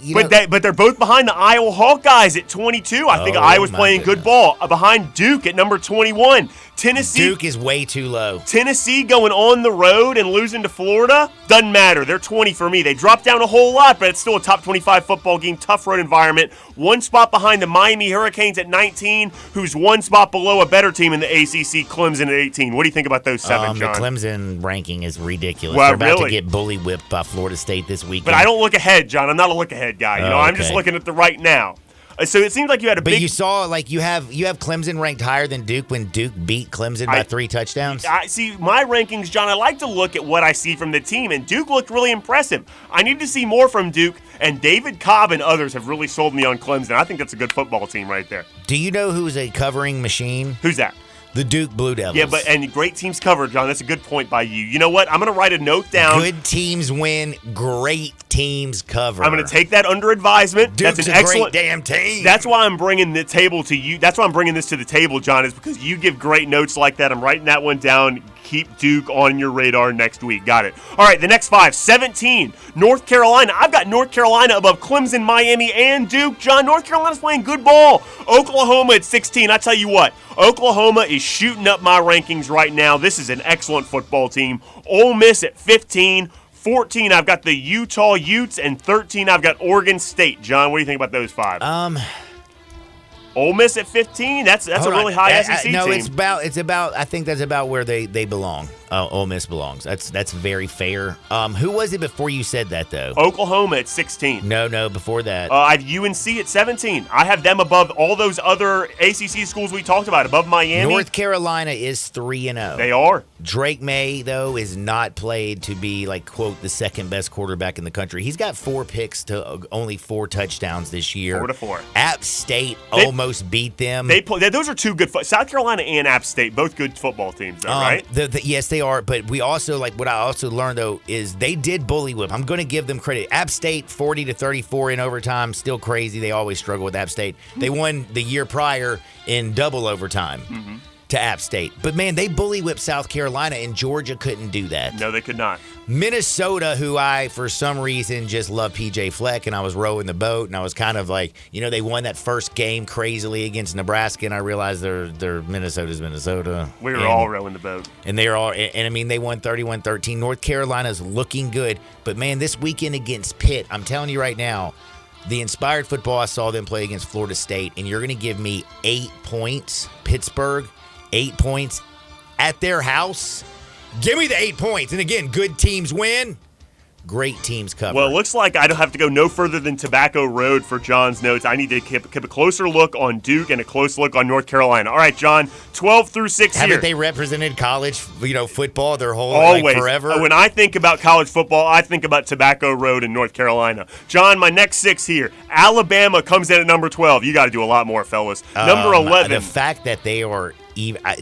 But they're both behind the Iowa Hawkeyes at 22. I think Iowa's playing good ball. Behind Duke at number 21. Tennessee. Duke is way too low. Tennessee going on the road and losing to Florida. Doesn't matter. They're 20 for me. They dropped down a whole lot, but it's still a top 25 football game. Tough road environment. 1 spot behind the Miami Hurricanes at 19, who's 1 spot below a better team in the ACC, Clemson at 18. What do you think about those 7, John? The Clemson ranking is ridiculous. Well, They're about to get bully whipped by Florida State this weekend. But I don't look ahead, John. I'm not a look ahead guy. I'm just looking at the right now. So it seems like you had a big... But you saw, you have Clemson ranked higher than Duke when Duke beat Clemson by 3 touchdowns? I see my rankings, John. I like to look at what I see from the team, and Duke looked really impressive. I need to see more from Duke, and David Cobb and others have really sold me on Clemson. I think that's a good football team right there. Do you know who's a covering machine? Who's that? The Duke Blue Devils. Yeah, and great teams cover, John. That's a good point by you. You know what? I'm going to write a note down. Good teams win. Great teams cover. I'm going to take that under advisement. Duke's that's an excellent damn team. That's why I'm bringing the table to you. That's why I'm bringing this to the table, John, is because you give great notes like that. I'm writing that one down. Keep Duke on your radar next week. Got it. All right, the next 5. 17, North Carolina. I've got North Carolina above Clemson, Miami, and Duke. John, North Carolina's playing good ball. Oklahoma at 16. I tell you what, Oklahoma is shooting up my rankings right now. This is an excellent football team. Ole Miss at 15. 14, I've got the Utah Utes, and 13, I've got Oregon State. John, what do you think about those 5? Ole Miss at 15. That's a really high SEC team. No, it's about. I think that's about where they belong. Ole Miss belongs. That's very fair. Who was it before you said that though? Oklahoma at 16. No, before that. I have UNC at 17. I have them above all those other ACC schools we talked about, above Miami. North Carolina is 3-0. They are. Drake May though is not played to be quote the second best quarterback in the country. He's got 4 picks to only 4 touchdowns this year. 4-4. App State almost beat them. Those are 2 good. South Carolina and App State, both good football teams, though, right? Yes, they are. But we also what I also learned though is they did bully whip. I'm going to give them credit. App State 40-34 in overtime, still crazy. They always struggle with App State. They won the year prior in double overtime. Mm-hmm. To App State. But, man, they bully whipped South Carolina, and Georgia couldn't do that. No, they could not. Minnesota, who I, for some reason, just love P.J. Fleck, and I was rowing the boat, and I was kind of they won that first game crazily against Nebraska, and I realized they're Minnesota's Minnesota. We were all rowing the boat. And they won 31-13. North Carolina's looking good. But, man, this weekend against Pitt, I'm telling you right now, the inspired football I saw them play against Florida State, and you're going to give me 8 points, Pittsburgh, 8 points at their house. Give me the 8 points. And again, good teams win. Great teams cover. Well, it looks like I don't have to go no further than Tobacco Road for John's notes. I need to keep a closer look on Duke and a close look on North Carolina. All right, John, 12 through 6 here. Haven't they represented college, football their whole forever? When I think about college football, I think about Tobacco Road in North Carolina. John, my next 6 here. Alabama comes in at number 12. You got to do a lot more, fellas. Number 11. The fact that they are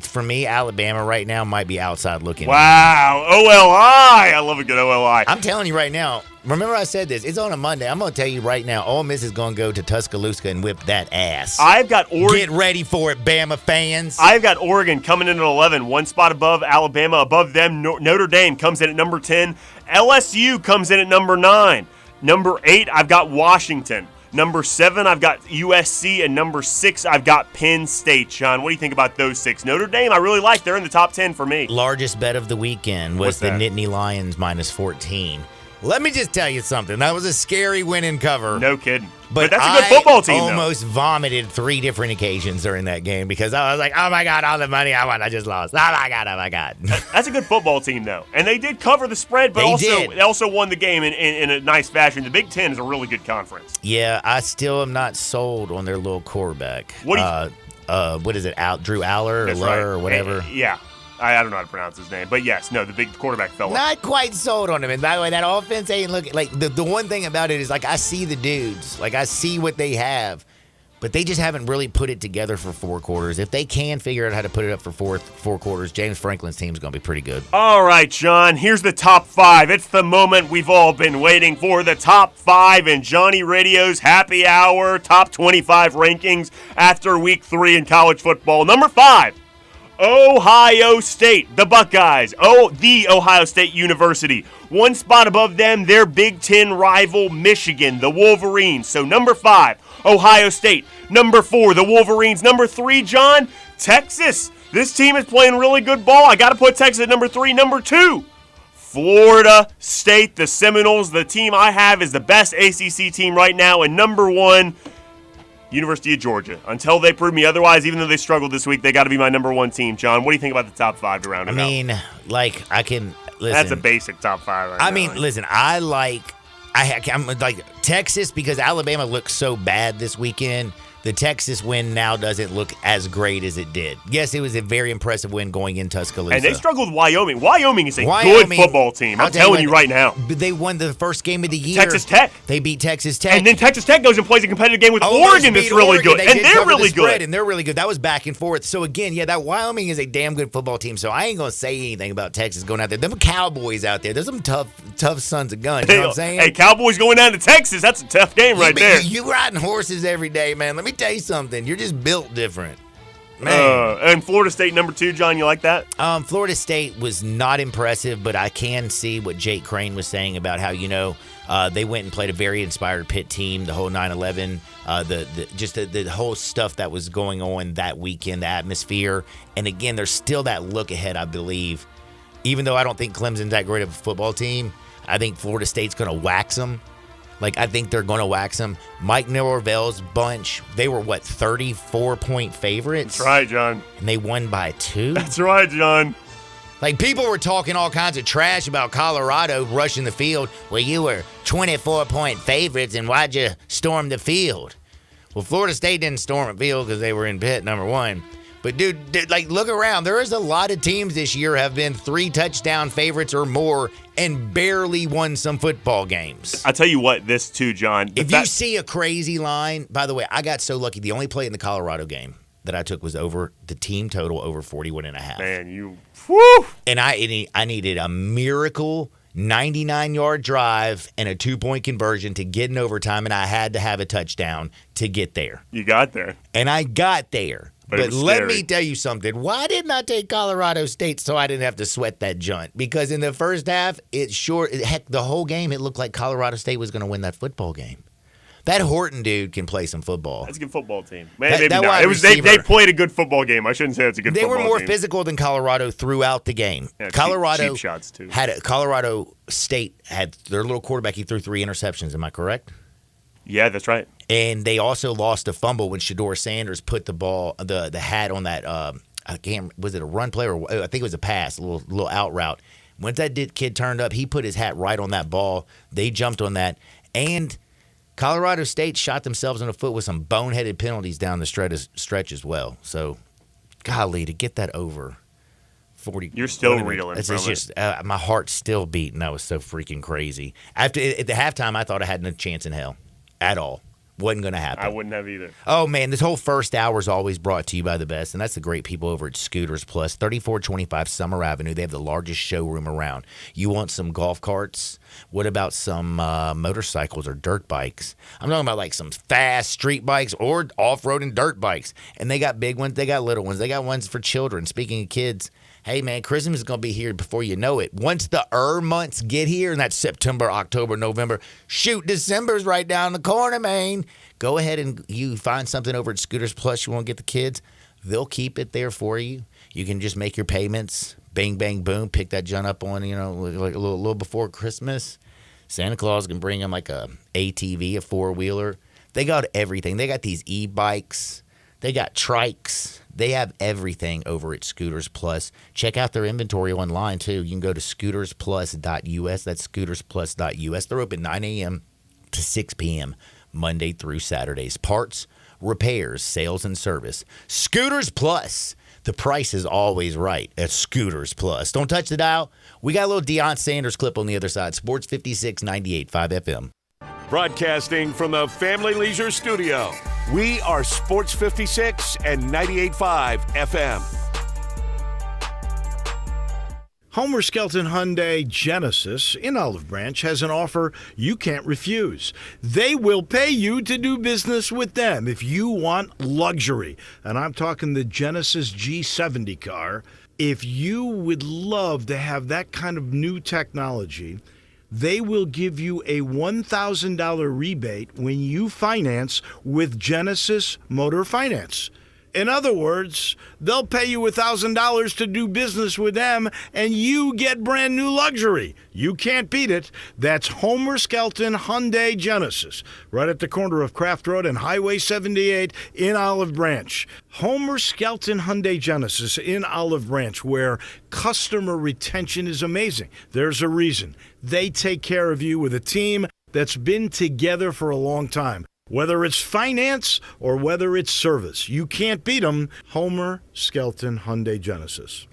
for me, Alabama right now might be outside looking. Wow. OLI. I love a good OLI. I'm telling you right now, remember I said this. It's on a Monday. I'm going to tell you right now, Ole Miss is going to go to Tuscaloosa and whip that ass. I've got Oregon. Get ready for it, Bama fans. I've got Oregon coming in at 11, 1 spot above Alabama. Above them, Notre Dame comes in at number 10. LSU comes in at number 9. Number 8, I've got Washington. Number 7, I've got USC, and number 6, I've got Penn State. John, what do you think about those 6? Notre Dame, I really like. They're in the top 10 for me. Largest bet of the weekend was the Nittany Lions minus 14. Let me just tell you something. That was a scary win and cover. No kidding. But that's a good football team, I almost vomited 3 different occasions during that game because I was like, oh, my God, all the money I won, I just lost. Oh, my God. That's a good football team, though. And they did cover the spread, but they also won the game in a nice fashion. The Big Ten is a really good conference. Yeah, I still am not sold on their little quarterback. What is it, Drew Aller or whatever? Yeah. I don't know how to pronounce his name. But, yes, the big quarterback fella. Not quite sold on him. And by the way, that offense ain't looking like the one thing about it is, like, I see the dudes. Like, I see what they have. But they just haven't really put it together for 4 quarters. If they can figure out how to put it up for four quarters, James Franklin's team is going to be pretty good. All right, John, here's the top 5. It's the moment we've all been waiting for, the top 5 in Johnny Radio's Happy Hour top 25 rankings after week 3 in college football. Number 5. Ohio State, the Buckeyes, the Ohio State University. 1 spot above them, their Big Ten rival, Michigan, the Wolverines. So number 5, Ohio State. Number 4, the Wolverines. Number 3, John, Texas. This team is playing really good ball. I got to put Texas at number 3. Number 2, Florida State, the Seminoles. The team I have is the best ACC team right now. And number 1, University of Georgia. Until they prove me otherwise, even though they struggled this week, they got to be my number 1 team. John, what do you think about the top 5 to round it out? I mean, like, I can listen. That's a basic top 5. Listen, I'm like Texas because Alabama looked so bad this weekend. The Texas win now doesn't look as great as it did. Yes, it was a very impressive win going in Tuscaloosa. And they struggled with Wyoming. Wyoming is a good football team. I'm telling you right now. They won the first game of the year. Texas Tech. They beat Texas Tech. And then Texas Tech goes and plays a competitive game with Oregon that's really good. And they're really good. And they're really good. That was back and forth. So, again, that Wyoming is a damn good football team. So, I ain't going to say anything about Texas going out there. Them Cowboys out there. There's some tough sons of guns. You know what I'm saying? Hey, Cowboys going down to Texas. That's a tough game right there. You riding horses every day, man. Let me tell you something. You're just built different. Man. And Florida State, number 2, John, you like that? Florida State was not impressive, but I can see what Jake Crane was saying about how, they went and played a very inspired Pitt team, the whole 9/11, the whole stuff that was going on that weekend, the atmosphere. And again, there's still that look ahead, I believe. Even though I don't think Clemson's that great of a football team, I think Florida State's going to wax them. I think they're going to wax them. Mike Norvell's bunch, they were, 34-point favorites? That's right, John. And they won by 2? That's right, John. People were talking all kinds of trash about Colorado rushing the field. Well, you were 24-point favorites, and why'd you storm the field? Well, Florida State didn't storm the field because they were in Pitt, number 1. But, dude, look around. There is a lot of teams this year have been 3-touchdown favorites or more and barely won some football games. I'll tell you what, this too, John. If you see a crazy line, by the way, I got so lucky. The only play in the Colorado game that I took was over the team total over 41.5. Man, whew. And I needed a miracle 99-yard drive and a 2-point conversion to get in overtime, and I had to have a touchdown to get there. You got there. And I got there. But let me tell you something. Why didn't I take Colorado State so I didn't have to sweat that junt? Because in the first half, the whole game, it looked like Colorado State was going to win that football game. That Horton dude can play some football. That's a good football team. Maybe not. They played a good football game. I shouldn't say it's a good football team. They were more physical than Colorado throughout the game. Yeah, Colorado cheap shots too. Colorado State had their little quarterback. He threw 3 interceptions. Am I correct? Yeah, that's right. And they also lost a fumble when Shedeur Sanders put the hat on that. Was it a run play or I think it was a pass, a little out route. Once that kid turned up, he put his hat right on that ball. They jumped on that, and Colorado State shot themselves in the foot with some boneheaded penalties down the stretch as well. So, golly, to get that over 40. You're still reeling from it. My heart's still beating. That was so freaking crazy. At the halftime, I thought I had no chance in hell at all. Wasn't going to happen. I wouldn't have either. Oh, man, this whole first hour is always brought to you by the best, and that's the great people over at Scooters Plus, 3425 Summer Avenue. They have the largest showroom around. You want some golf carts? What about some motorcycles or dirt bikes? I'm talking about some fast street bikes or off-road and dirt bikes. And they got big ones. They got little ones. They got ones for children. Speaking of kids, Hey, man, Christmas is going to be here before you know it. Once the months get here, and that's September, October, November, shoot, December's right down the corner, man. Go ahead and you find something over at Scooters Plus you want to get the kids. They'll keep it there for you. You can just make your payments. Bang, bang, boom. Pick that junk up on, like a little before Christmas. Santa Claus can bring them like a ATV, a four-wheeler. They got everything. They got these e-bikes. They got trikes. They have everything over at Scooters Plus. Check out their inventory online, too. You can go to scootersplus.us. That's scootersplus.us. They're open 9 a.m. to 6 p.m. Monday through Saturdays. Parts, repairs, sales, and service. Scooters Plus. The price is always right at Scooters Plus. Don't touch the dial. We got a little Deion Sanders clip on the other side. Sports 56, 98.5 FM. Broadcasting from the Family Leisure Studio, we are Sports 56 and 98.5 FM. Homer Skelton Hyundai Genesis in Olive Branch has an offer you can't refuse. They will pay you to do business with them if you want luxury. And I'm talking the Genesis G70 car. If you would love to have that kind of new technology, they will give you a $1,000 rebate when you finance with Genesis Motor Finance. In other words, they'll pay you $1,000 to do business with them, and you get brand new luxury. You can't beat it. That's Homer Skelton Hyundai Genesis, right at the corner of Craft Road and Highway 78 in Olive Branch. Homer Skelton Hyundai Genesis in Olive Branch, where customer retention is amazing. There's a reason. They take care of you with a team that's been together for a long time. Whether it's finance or whether it's service, you can't beat them. Homer Skelton Hyundai Genesis.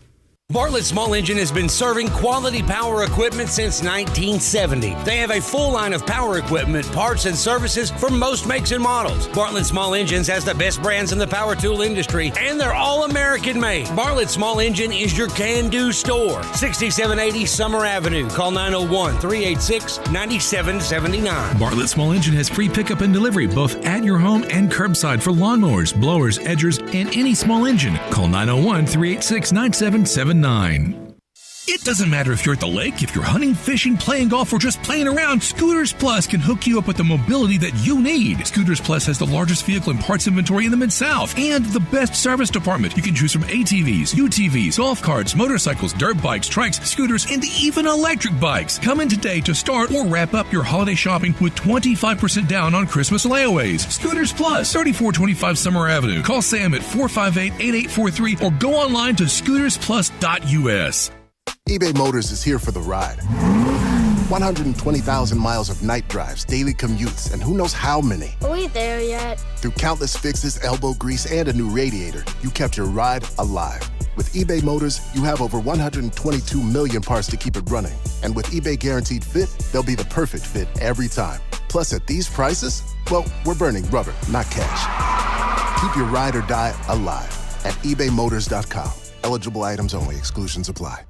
Bartlett Small Engine has been serving quality power equipment since 1970. They have a full line of power equipment, parts, and services for most makes and models. Bartlett Small Engines has the best brands in the power tool industry, and they're all American made. Bartlett Small Engine is your can-do store. 6780 Summer Avenue. Call 901-386-9779. Bartlett Small Engine has free pickup and delivery both at your home and curbside for lawnmowers, blowers, edgers, and any small engine. Call 901-386-9779. It doesn't matter if you're at the lake, if you're hunting, fishing, playing golf, or just playing around, Scooters Plus can hook you up with the mobility that you need. Scooters Plus has the largest vehicle and parts inventory in the Mid-South and the best service department. You can choose from ATVs, UTVs, golf carts, motorcycles, dirt bikes, trikes, scooters, and even electric bikes. Come in today to start or wrap up your holiday shopping with 25% down on Christmas layaways. Scooters Plus, 3425 Summer Avenue. Call Sam at 458-8843 or go online to scootersplus.us. eBay Motors is here for the ride. 120,000 miles of night drives, daily commutes, and who knows how many. Are we there yet? Through countless fixes, elbow grease, and a new radiator, you kept your ride alive. With eBay Motors, you have over 122 million parts to keep it running. And with eBay Guaranteed Fit, they'll be the perfect fit every time. Plus, at these prices, well, we're burning rubber, not cash. Keep your ride or die alive at ebaymotors.com. Eligible items only. Exclusions apply.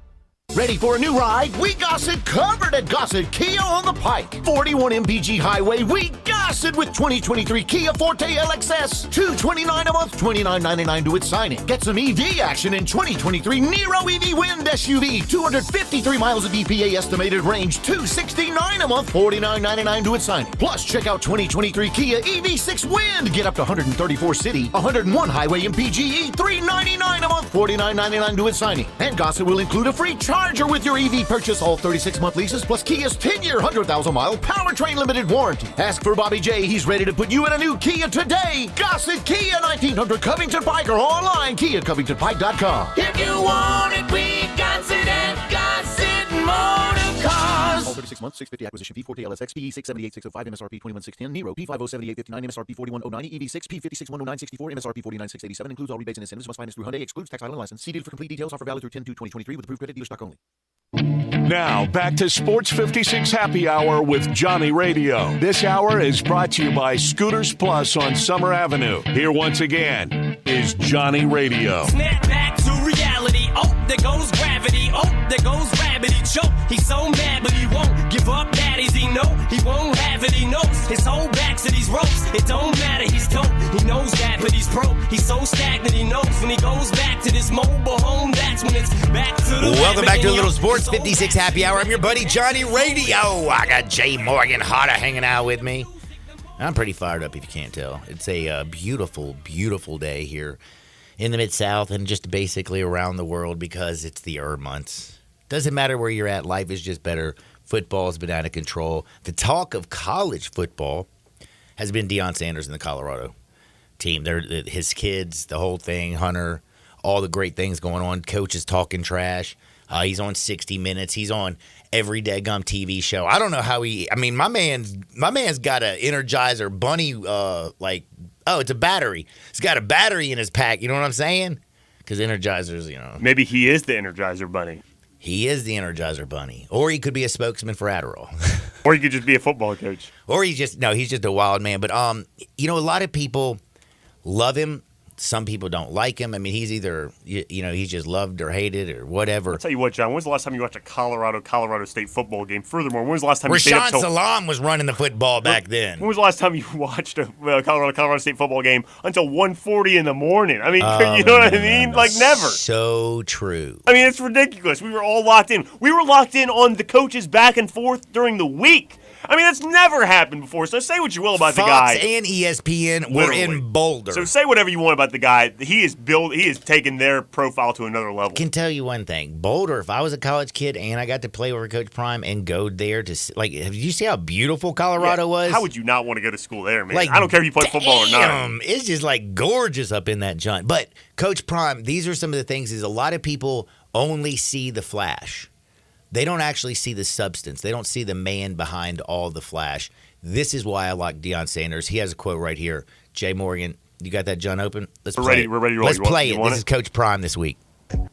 Ready for a new ride? We got it covered at Gossett Kia on the Pike. 41 MPG Highway, we got it with 2023 Kia Forte LXS. $229 a month, $29.99 to its signing. Get some EV action in 2023 Nero EV Wind SUV. 253 miles of EPA estimated range, $269 a month, $49.99 to its signing. Plus, check out 2023 Kia EV6 Wind. Get up to 134 city, 101 highway MPGE, $399 a month, $49.99 to its signing. And Gossett will include a free charger with your EV purchase, all 36-month leases, plus Kia's 10-year, 100,000-mile powertrain limited warranty. Ask for Bobby J. He's ready to put you in a new Kia today. Gossett Kia, 1900 Covington Pike, or online, KiaCovingtonPike.com. If you want it, we got it at Gossett Motor Cars. All 36 months, 650 acquisition fee, Forte LSX, PE 678,605, MSRP 21,610, Nero P507859, MSRP 41,090, EV6 P5610964, MSRP 49,687, includes all rebates and incentives, must finance through Hyundai, excludes tax, title, and license. See dealer for complete details. Offer valid through 10/2/2023 with approved credit, dealer stock only. Now, back to Sports 56 Happy Hour with Johnny Radio. This hour is brought to you by Scooters Plus on Summer Avenue. Here once again is Johnny Radio. Snap back to reality. Oh, there goes gravity. Oh, there goes rabbit. He choke. He's so mad, but he won't give up. Daddies, he know he won't have it. He knows his whole back to these ropes. It don't matter. He's dope. He knows knows that, but he's broke. He's so stagnant, he knows when he goes back to this mobile home, that's when it's back to the Welcome back to a little Sports 56 Happy Hour. I'm your buddy Johnny Radio. I got Jay Morgan Hotter hanging out with me. I'm pretty fired up if you can't tell. It's a beautiful, beautiful day here in the Mid-South and just basically around the world because it's the months. Doesn't matter where you're at. Life is just better. Football's been out of control. The talk of college football has been Deion Sanders and the Colorado team. His kids, the whole thing, Hunter, all the great things going on. Coaches talking trash. He's on 60 Minutes. He's on every daggum TV show. I don't know how my man's got an Energizer bunny, it's a battery. He's got a battery in his pack. You know what I'm saying? Because Energizers, Maybe he is the Energizer bunny. He is the Energizer bunny. Or he could be a spokesman for Adderall. Or he could just be a football coach. Or he's just a wild man. But, a lot of people love him. Some people don't like him. I mean, he's either, he's just loved or hated or whatever. I'll tell you what, John, when's the last time you watched a Colorado State football game? Furthermore, when was the last time you stayed up Rashawn Salam was running the football back then. When was the last time you watched a Colorado State football game until 1:40 in the morning? I mean, you know what I mean? Like, never. So true. I mean, it's ridiculous. We were all locked in. We were locked in on the coaches back and forth during the week. I mean, that's never happened before, so say what you will about the guy. Fox and ESPN were in Boulder. So say whatever you want about the guy. He has taken their profile to another level. I can tell you one thing. Boulder, if I was a college kid and I got to play over Coach Prime and go there to, did you see how beautiful Colorado was? How would you not want to go to school there, man? I don't care if you play football or not. It's just gorgeous up in that joint. But Coach Prime, these are some of the things is a lot of people only see the flash. They don't actually see the substance. They don't see the man behind all the flash. This is why I like Deion Sanders. He has a quote right here. Jay Morgan, you got that, John, open? We're ready to roll. Let's play it. This is Coach Prime this week.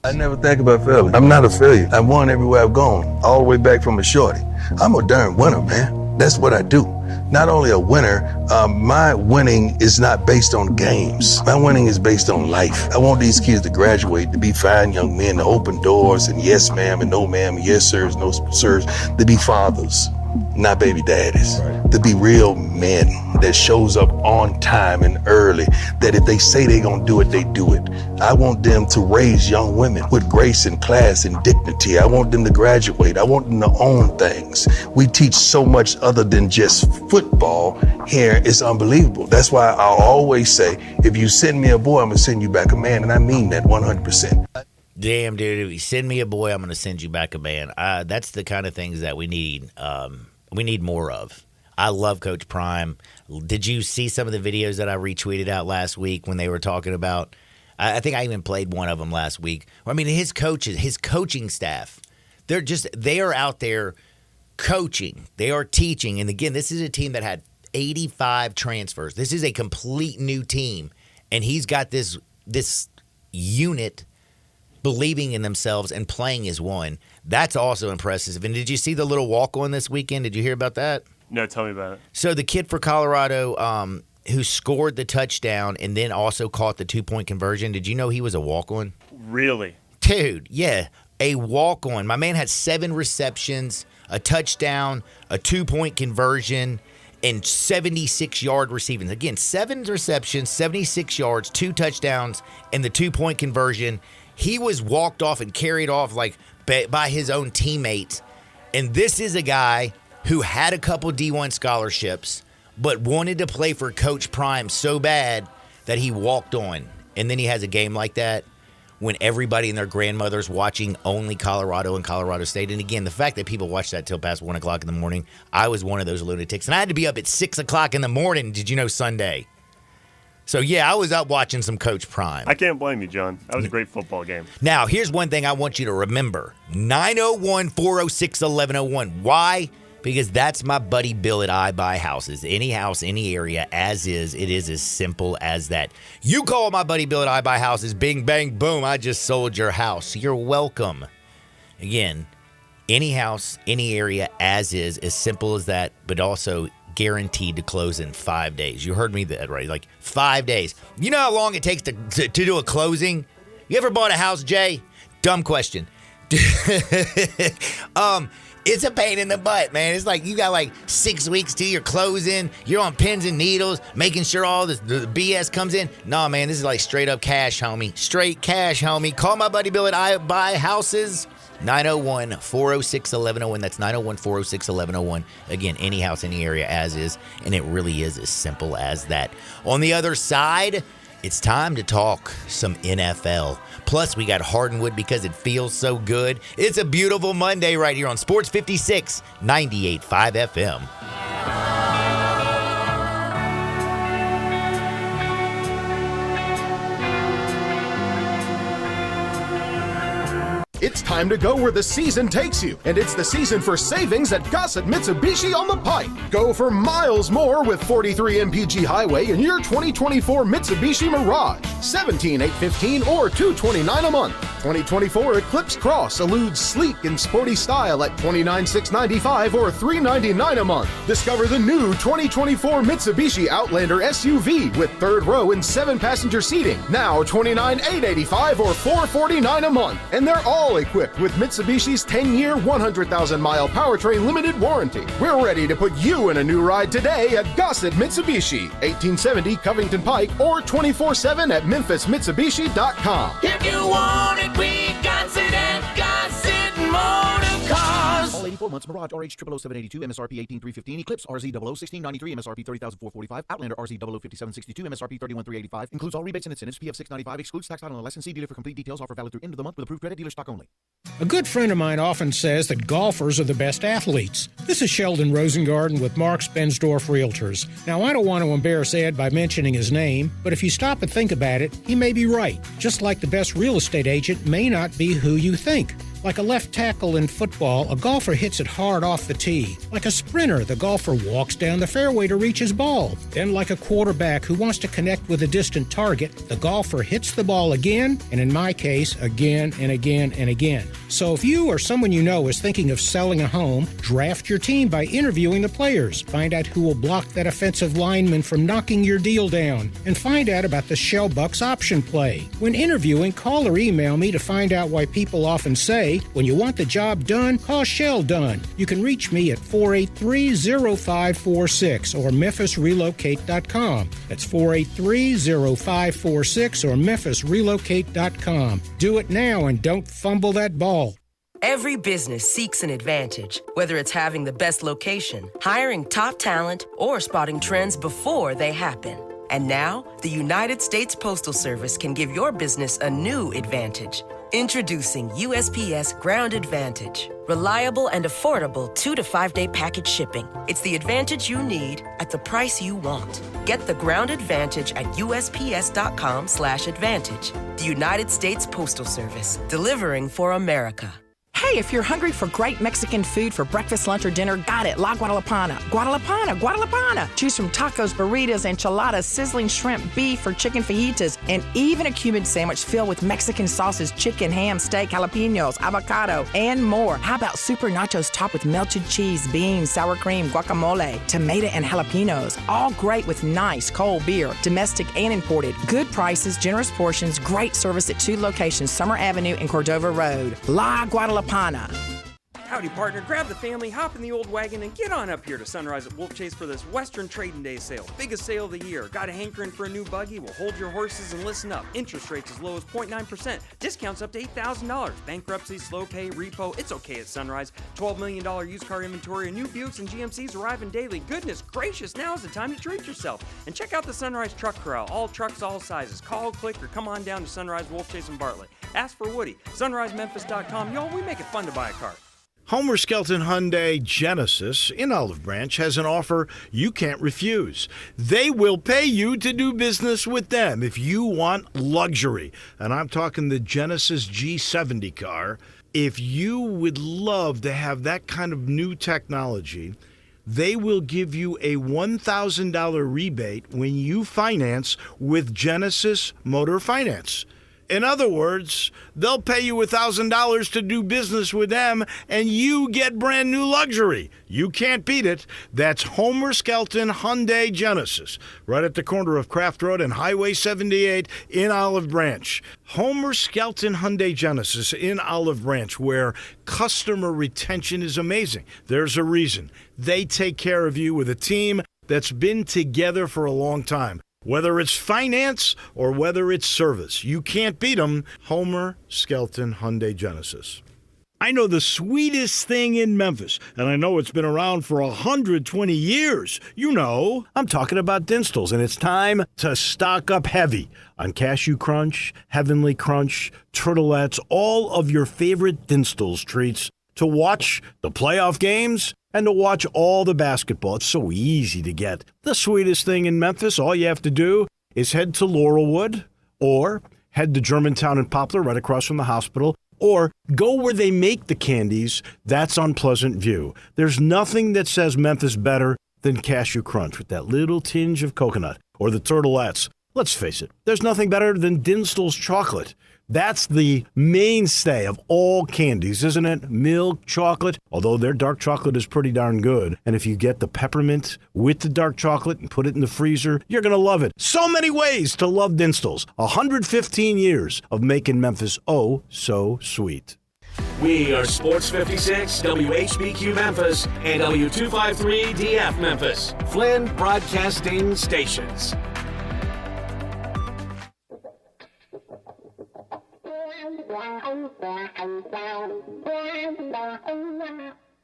I never think about failure. I'm not a failure. I've won everywhere I've gone, all the way back from a shorty. I'm a darn winner, man. That's what I do. Not only a winner, my winning is not based on games. My winning is based on life. I want these kids to graduate, to be fine young men, to open doors, and yes ma'am, and no ma'am, and yes sirs, no sirs, to be fathers, not baby daddies, to be real men that shows up on time and early, that if they say they're gonna do it, they do it. I want them to raise young women with grace and class and dignity. I want them to graduate. I want them to own things. We teach so much other than just football here. It's unbelievable. That's why I always say, if you send me a boy, I'm gonna send you back a man, and I mean that 100%. Damn, dude, if you send me a boy, I'm going to send you back a man. That's the kind of things that we need. We need more of. I love Coach Prime. Did you see some of the videos that I retweeted out last week when they were talking about I think I even played one of them last week. I mean, his coaches, his coaching staff, they are out there coaching. They are teaching. And again, this is a team that had 85 transfers. This is a complete new team. And he's got this unit believing in themselves and playing as one. That's also impressive. And did you see the little walk-on this weekend? Did you hear about that? No, tell me about it. So the kid for Colorado who scored the touchdown and then also caught the 2-point conversion, did you know he was a walk-on? Really? Dude, yeah, a walk-on. My man had 7 receptions, a touchdown, a 2-point conversion, and 76-yard receiving. Again, 7 receptions, 76 yards, 2 touchdowns, and the 2-point conversion. He was walked off and carried off by his own teammates. And this is a guy who had a couple D1 scholarships but wanted to play for Coach Prime so bad that he walked on. And then he has a game like that when everybody and their grandmother's watching only Colorado and Colorado State. And again, the fact that people watch that till past 1 o'clock in the morning, I was one of those lunatics. And I had to be up at 6 o'clock in the morning, did you know, Sunday. So, yeah, I was up watching some Coach Prime. I can't blame you, John. That was a great football game. Now, here's one thing I want you to remember. 901-406-1101. Why? Because that's my buddy Bill at I Buy Houses. Any house, any area, as is. It is as simple as that. You call my buddy Bill at I Buy Houses. Bing, bang, boom. I just sold your house. You're welcome. Again, any house, any area, as is. As simple as that, but also guaranteed to close in 5 days. You heard me that right? 5 days. You know how long it takes to do a closing? You ever bought a house, Jay? Dumb question. It's a pain in the butt, man. It's like you got like 6 weeks till your closing. You're on pins and needles, making sure all the BS comes in. No, man, this is like straight up cash, homie. Straight cash, homie. Call my buddy Bill at I Buy Houses. 901-406-1101. That's 901-406-1101. Again, any house, any area, as is. And it really is as simple as that. On the other side, it's time to talk some NFL. Plus, we got Hardwood because it feels so good. It's a beautiful Monday right here on Sports 56, 98.5 FM. It's time to go where the season takes you, and it's the season for savings at Gossett Mitsubishi on the Pike. Go for miles more with 43 MPG Highway in your 2024 Mitsubishi Mirage. $17,815 or $229 a month. 2024 Eclipse Cross eludes sleek and sporty style at $29,695 or $399 a month. Discover the new 2024 Mitsubishi Outlander SUV with third row and 7-passenger seating. Now $29,885 or $449 a month. And they're all equipped with Mitsubishi's 10-year, 100,000-mile powertrain limited warranty. We're ready to put you in a new ride today at Gossett Mitsubishi, 1870 Covington Pike, or 24/7 at MemphisMitsubishi.com. If you want it, we got it at Gossett Motor Cars. All 84 months. Mirage RH 00782 MSRP 18315. Eclipse RZ 001693 MSRP 30445. Outlander RZ 005762 MSRP 31385. Includes all rebates and incentives. PF 695. Excludes tax title and license. See dealer for complete details. Offer valid through end of the month with approved credit. Dealer stock only. A good friend of mine often says that golfers are the best athletes. This is Sheldon Rosengarten with Marks Bensdorf Realtors. Now, I don't want to embarrass Ed by mentioning his name, but if you stop and think about it, he may be right. Just like the best real estate agent may not be who you think. Like a left tackle in football, a golfer hits it hard off the tee. Like a sprinter, the golfer walks down the fairway to reach his ball. Then like a quarterback who wants to connect with a distant target, the golfer hits the ball again, and in my case, again and again and again. So if you or someone you know is thinking of selling a home, draft your team by interviewing the players. Find out who will block that offensive lineman from knocking your deal down. And find out about the Shell Bucks option play. When interviewing, call or email me to find out why people often say, when you want the job done, call Shell Done. You can reach me at 483-0546 or MemphisRelocate.com. That's 483-0546 or MemphisRelocate.com. Do it now and don't fumble that ball. Every business seeks an advantage, whether it's having the best location, hiring top talent, or spotting trends before they happen. And now, the United States Postal Service can give your business a new advantage. Introducing USPS Ground Advantage. Reliable and affordable 2 to 5 day package shipping. It's the advantage you need at the price you want. Get the Ground Advantage at USPS.com/advantage. The United States Postal Service, delivering for America. Hey, if you're hungry for great Mexican food for breakfast, lunch, or dinner, got it. La Guadalupana. Guadalupana, Guadalupana. Choose from tacos, burritos, enchiladas, sizzling shrimp, beef, or chicken fajitas, and even a Cuban sandwich filled with Mexican sauces, chicken, ham, steak, jalapenos, avocado, and more. How about super nachos topped with melted cheese, beans, sour cream, guacamole, tomato, and jalapenos? All great with nice cold beer, domestic and imported. Good prices, generous portions, great service at 2 locations, Summer Avenue and Cordova Road. La Guadalupana. Howdy, partner. Grab the family, hop in the old wagon, and get on up here to Sunrise at Wolf Chase for this Western Trading Day sale. Biggest sale of the year. Got a hankering for a new buggy? Well, hold your horses and listen up. Interest rates as low as 0.9%. Discounts up to $8,000. Bankruptcy, slow pay, repo. It's okay at Sunrise. $12 million used car inventory and new Buicks and GMCs arriving daily. Goodness gracious, now is the time to treat yourself. And check out the Sunrise Truck Corral. All trucks, all sizes. Call, click, or come on down to Sunrise Wolf Chase in Bartlett. Ask for Woody. SunriseMemphis.com. Y'all, we make it fun to buy a car. Homer Skelton Hyundai Genesis in Olive Branch has an offer you can't refuse. They will pay you to do business with them if you want luxury. And I'm talking the Genesis G70 car. If you would love to have that kind of new technology, they will give you a $1,000 rebate when you finance with Genesis Motor Finance. In other words, they'll pay you $1,000 to do business with them, and you get brand new luxury. You can't beat it. That's Homer Skelton Hyundai Genesis, right at the corner of Craft Road and Highway 78 in Olive Branch. Homer Skelton Hyundai Genesis in Olive Branch, where customer retention is amazing. There's a reason. They take care of you with a team that's been together for a long time. Whether it's finance or whether it's service, you can't beat them. Homer Skelton Hyundai Genesis. I know the sweetest thing in Memphis, and I know it's been around for 120 years. You know, I'm talking about Dinstall's, and it's time to stock up heavy on Cashew Crunch, Heavenly Crunch, Turtlettes, all of your favorite Dinstall's treats to watch the playoff games and to watch all the basketball. It's so easy to get. The sweetest thing in Memphis, all you have to do is head to Laurelwood or head to Germantown and Poplar right across from the hospital, or go where they make the candies. That's on Pleasant View. There's nothing that says Memphis better than Cashew Crunch with that little tinge of coconut, or the Turtlettes. Let's face it, there's nothing better than Dinstall's chocolate. That's the mainstay of all candies, isn't it? Milk chocolate, although their dark chocolate is pretty darn good. And if you get the peppermint with the dark chocolate and put it in the freezer, you're going to love it. So many ways to love Dinstall's. 115 years of making Memphis oh so sweet. We are Sports 56, WHBQ Memphis, and W253DF Memphis. Flynn Broadcasting Stations.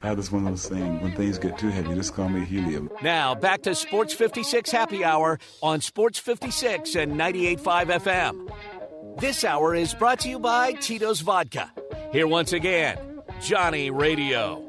I just one of those things. When things get too heavy, just call me helium. Now, back to Sports 56 Happy Hour on Sports 56 and 98.5 FM. This hour is brought to you by Tito's Vodka. Here once again, Johnny Radio.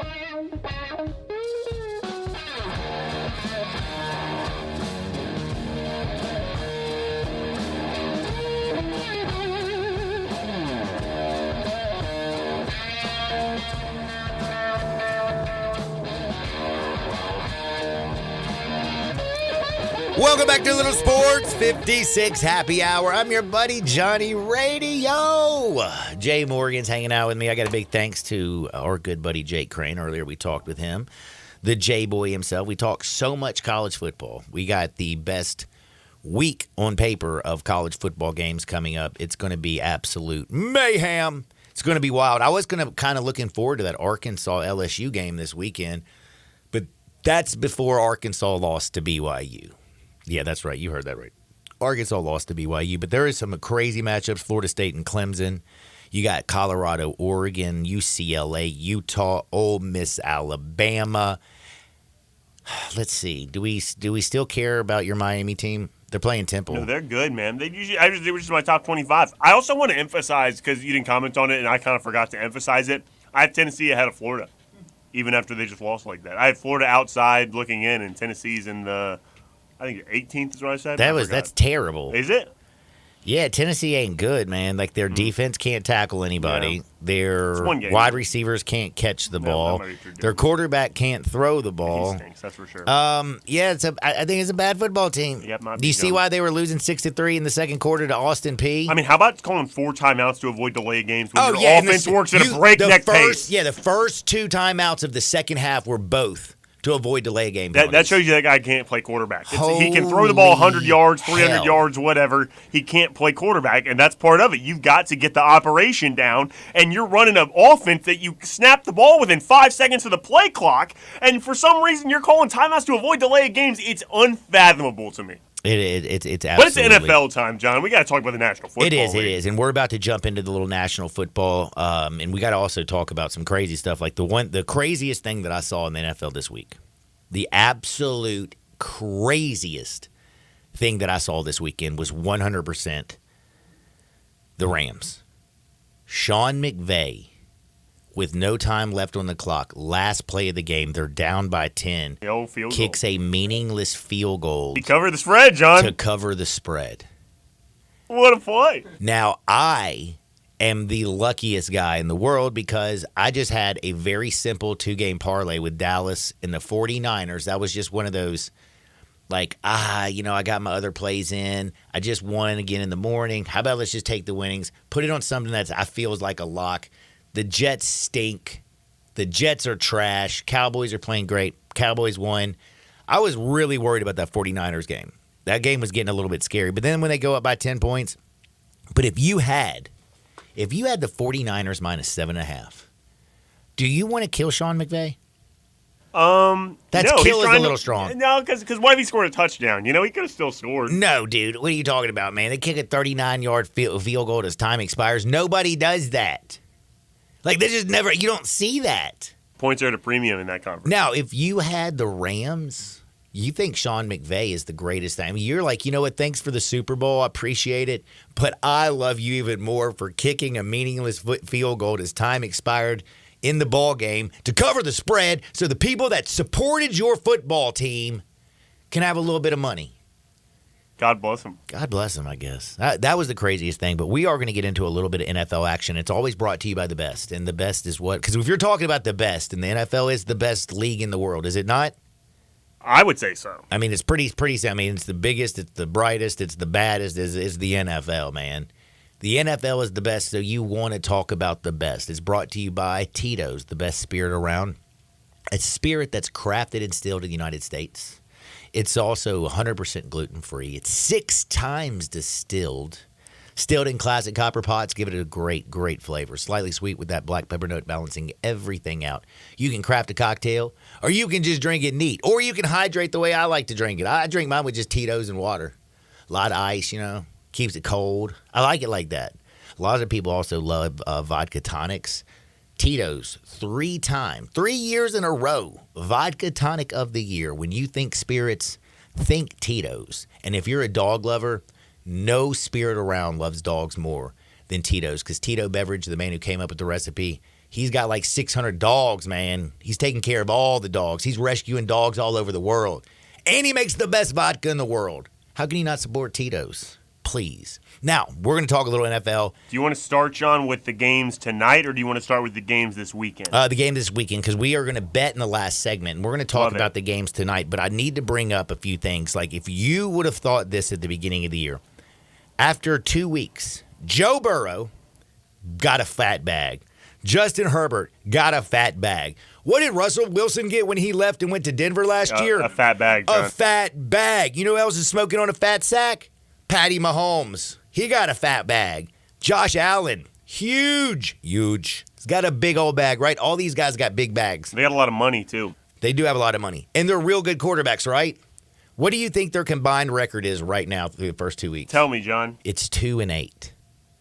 Welcome back to Little Sports 56 Happy Hour. I'm your buddy Johnny Radio. Jay Morgan's hanging out with me. I got a big thanks to our good buddy Jake Crane. Earlier we talked with him, the J-Boy himself. We talked so much college football. We got the best week on paper of college football games coming up. It's going to be absolute mayhem. It's going to be wild. I was going to kind of looking forward to that Arkansas-LSU game this weekend, but that's before Arkansas lost to BYU. Yeah, that's right. You heard that right. Arkansas lost to BYU, but there is some crazy matchups. Florida State and Clemson. You got Colorado, Oregon, UCLA, Utah, Ole Miss, Alabama. Let's see. Do we still care about your Miami team? They're playing Temple. No, they're good, man. They were just my top 25. I also want to emphasize, because you didn't comment on it and I kind of forgot to emphasize it, I have Tennessee ahead of Florida, even after they just lost like that. I had Florida outside looking in, and Tennessee's in the – I think 18th is what I said. That's terrible. Is it? Yeah, Tennessee ain't good, man. Like, their defense can't tackle anybody. Yeah. Their wide receivers can't catch the ball. Their quarterback can't throw the ball. He stinks, that's for sure. Yeah, I think it's a bad football team. Yep, Do you see why they were losing 6-3 in the second quarter to Austin Peay? I mean, how about calling 4 timeouts to avoid delay games when your offense works at a breakneck pace? Yeah, the first 2 timeouts of the second half were both to avoid delay game. That shows you that guy can't play quarterback. He can throw the ball 100 yards, 300 yards, whatever. He can't play quarterback, and that's part of it. You've got to get the operation down, and you're running an offense that you snap the ball within 5 seconds of the play clock, and for some reason you're calling timeouts to avoid delay of games. It's unfathomable to me. It's absolutely. But it's NFL time, John. We got to talk about the National Football League. It is, and we're about to jump into the little national football, and we got to also talk about some crazy stuff. Like the craziest thing that I saw in the NFL this week, the absolute craziest thing that I saw this weekend was 100% the Rams. Sean McVay, with no time left on the clock, last play of the game, they're down by 10, kicks a meaningless field goal. He covered the spread, John. To cover the spread. What a play. Now, I am the luckiest guy in the world because I just had a very simple 2-game parlay with Dallas and the 49ers. That was just one of those like, I got my other plays in. I just won again in the morning. How about let's just take the winnings, put it on something that I feel is like a lock. The Jets stink. The Jets are trash. Cowboys are playing great. Cowboys won. I was really worried about that 49ers game. That game was getting a little bit scary. But then when they go up by 10 points, but if you had the 49ers minus 7.5, do you want to kill Sean McVay? That's no, kill is a little strong. No, because what if he scored a touchdown? He could have still scored. No, dude. What are you talking about, man? They kick a 39-yard field goal as time expires. Nobody does that. Like, they just never – you don't see that. Points are at a premium in that conference. Now, if you had the Rams, you think Sean McVay is the greatest thing. I mean, you're like, you know what, thanks for the Super Bowl. I appreciate it. But I love you even more for kicking a meaningless field goal as time expired in the ball game to cover the spread so the people that supported your football team can have a little bit of money. God bless him. God bless him, I guess. That was the craziest thing. But we are going to get into a little bit of NFL action. It's always brought to you by the best. And the best is what? Because if you're talking about the best, and the NFL is the best league in the world, is it not? I would say so. I mean, it's pretty. I mean, it's the biggest, it's the brightest, it's the baddest, is the NFL, man. The NFL is the best, so you want to talk about the best. It's brought to you by Tito's, the best spirit around. A spirit that's crafted and distilled in the United States. It's also 100% gluten-free. It's 6 times distilled. Stilled in classic copper pots, give it a great, great flavor. Slightly sweet with that black pepper note balancing everything out. You can craft a cocktail, or you can just drink it neat. Or you can hydrate the way I like to drink it. I drink mine with just Tito's and water. A lot of ice, keeps it cold. I like it like that. A lot of people also love vodka tonics. Tito's, 3 years in a row, vodka tonic of the year. When you think spirits, think Tito's. And if you're a dog lover, no spirit around loves dogs more than Tito's. Because Tito Beverage, the man who came up with the recipe, he's got like 600 dogs, man. He's taking care of all the dogs. He's rescuing dogs all over the world. And he makes the best vodka in the world. How can you not support Tito's? Please. Now, we're going to talk a little NFL. Do you want to start, John, with the games tonight, or do you want to start with the games this weekend? The game this weekend, because we are going to bet in the last segment, and we're going to talk about the games tonight. But I need to bring up a few things. Like, if you would have thought this at the beginning of the year, after 2 weeks, Joe Burrow got a fat bag. Justin Herbert got a fat bag. What did Russell Wilson get when he left and went to Denver last year? A fat bag, John. A fat bag. You know who else is smoking on a fat sack? Patty Mahomes. He got a fat bag. Josh Allen. Huge. He's got a big old bag, right? All these guys got big bags. They got a lot of money, too. They do have a lot of money. And they're real good quarterbacks, right? What do you think their combined record is right now through the first 2 weeks? Tell me, John. It's 2-8.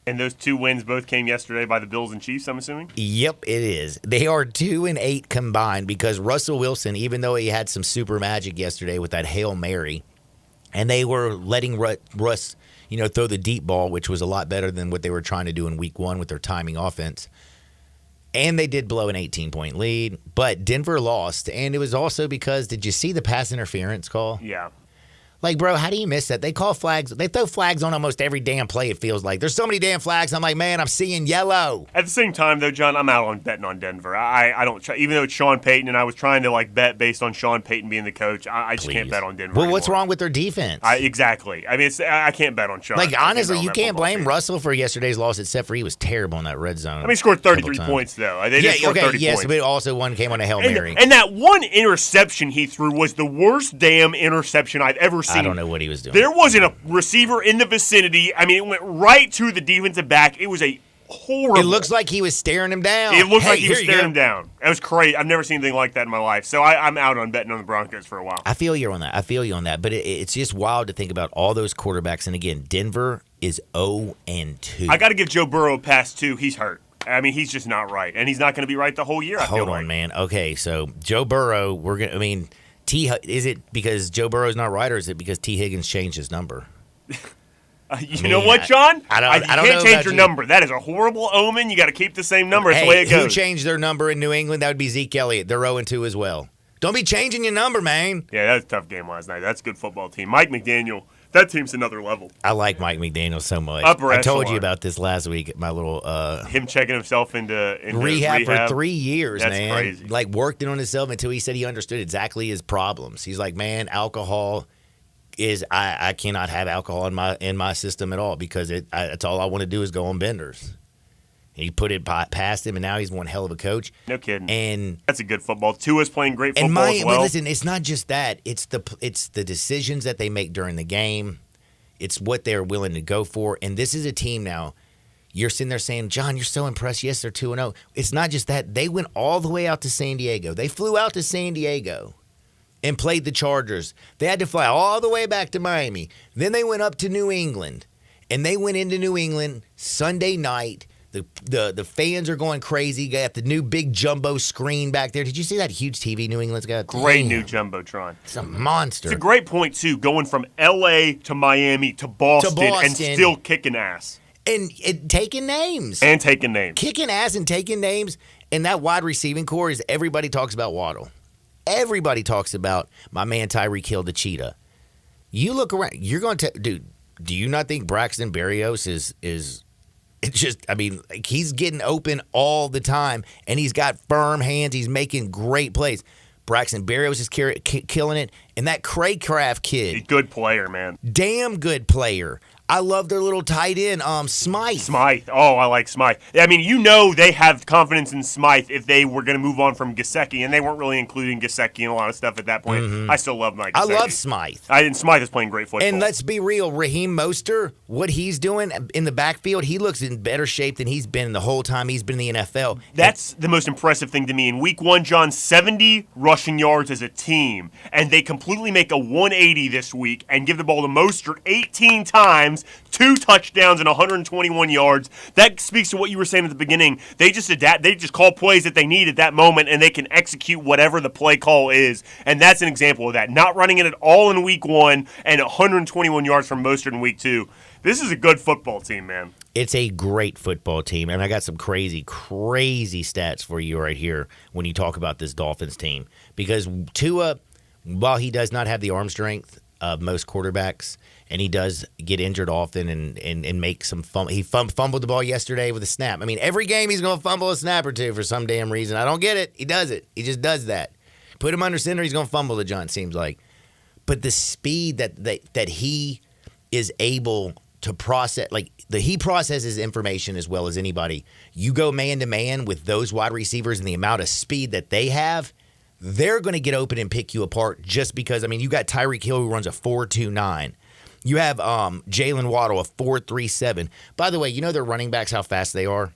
And those 2 wins both came yesterday by the Bills and Chiefs, I'm assuming? Yep, it is. They are 2-8 combined because Russell Wilson, even though he had some super magic yesterday with that Hail Mary, and they were letting Russ, throw the deep ball, which was a lot better than what they were trying to do in week 1 with their timing offense. And they did blow an 18-point lead, but Denver lost. And it was also because, did you see the pass interference call? Yeah. Like, bro, how do you miss that? They call flags. They throw flags on almost every damn play, it feels like. There's so many damn flags. I'm like, man, I'm seeing yellow. At the same time, though, John, I'm out on betting on Denver. I don't try, even though it's Sean Payton, and I was trying to, bet based on Sean Payton being the coach. I just can't bet on Denver Well, anymore. what's wrong with their defense? Exactly. I mean, I can't bet on Sean. Like, honestly, you can't blame Russell for yesterday's loss, except for he was terrible in that red zone. I mean, he scored 33 points, though. They did score 30 yes, points. but also one came on a Hail Mary. And that one interception he threw was the worst damn interception I've ever seen. I don't know what he was doing. There wasn't a receiver in the vicinity. I mean, it went right to the defensive back. It was a horrible. It looks like he was staring him down. It looked like he was staring him down. It was crazy. I've never seen anything like that in my life. So I'm out on betting on the Broncos for a while. I feel you on that. But it's just wild to think about all those quarterbacks. And again, Denver is 0-2. I got to give Joe Burrow a pass, too. He's hurt. I mean, he's just not right. And he's not going to be right the whole year, I feel Hold on, man. Okay, so Joe Burrow, is it because Joe Burrow's not right, or is it because T. Higgins changed his number? You know what, John? I don't you know can't change about your you. number. That is a horrible omen. You got to keep the same number. It's the way it goes. Who changed their number in New England? That would be Zeke Elliott. They're 0-2 as well. Don't be changing your number, man. Yeah, that was a tough game last night. That's a good football team. Mike McDaniel, that team's another level. I like Mike McDaniel so much. Upper I told echelon. you about this last week at my little him checking himself into rehab for 3 years, That's man. crazy. Like, worked it on himself until he said he understood exactly his problems. He's like, man, alcohol is I cannot have alcohol in my system at all because that's all I want to do is go on benders. And he put it past him, and now he's one hell of a coach. No kidding. And that's a good football. Tua's playing great football as well. Listen, it's not just that. It's the decisions that they make during the game. It's what they're willing to go for. And this is a team now. You're sitting there saying, John, you're so impressed. Yes, they're 2-0. It's not just that. They went all the way out to San Diego. They flew out to San Diego and played the Chargers. They had to fly all the way back to Miami. Then they went up to New England. And they went into New England Sunday night. The fans are going crazy. Got the new big jumbo screen back there. Did you see that huge TV New England's got? Great new jumbotron. It's a monster. It's a great point too, going from L.A. to Miami to Boston and still kicking ass and taking names kicking ass and taking names. And that wide receiving core is everybody talks about Waddle. Everybody talks about my man Tyreek Hill, the cheetah. You look around, you're going to dude. Do you not think Braxton Berrios is? It's just, I mean, like he's getting open all the time, and he's got firm hands. He's making great plays. Braxton Berrios is killing it, and that Craycraft kid. Good player, man. Damn good player. I love their little tight end, Smythe. Oh, I like Smythe. I mean, you know they have confidence in Smythe if they were going to move on from Gesicki, and they weren't really including Gesicki and a lot of stuff at that point. Mm-hmm. I still love Mike I Gesicki. love Smythe. Smythe is playing great football. And let's be real, Raheem Mostert, what he's doing in the backfield, he looks in better shape than he's been the whole time he's been in the NFL. That's the most impressive thing to me. In week 1, John, 70 rushing yards as a team, and they completely make a 180 this week and give the ball to Mostert 18 times, 2 touchdowns and 121 yards. That speaks to what you were saying at the beginning. They just adapt. They just call plays that they need at that moment, and they can execute whatever the play call is. And that's an example of that. Not running it at all in week 1 and 121 yards from Mostert in week 2. This is a good football team, man. It's a great football team, and I got some crazy, crazy stats for you right here when you talk about this Dolphins team. Because Tua, while he does not have the arm strength of most quarterbacks, and he does get injured often and make some fumble. He fumbled the ball yesterday with a snap. I mean, every game he's going to fumble a snap or two for some damn reason. I don't get it. He does it. He just does that. Put him under center, he's going to fumble the John, seems like. But the speed that he is able to process, he processes information as well as anybody. You go man-to-man with those wide receivers and the amount of speed that they have, they're going to get open and pick you apart just because, I mean, you got Tyreek Hill who runs a 4.29. You have Jalen Waddle, a 4.37. By the way, you know their running backs, how fast they are?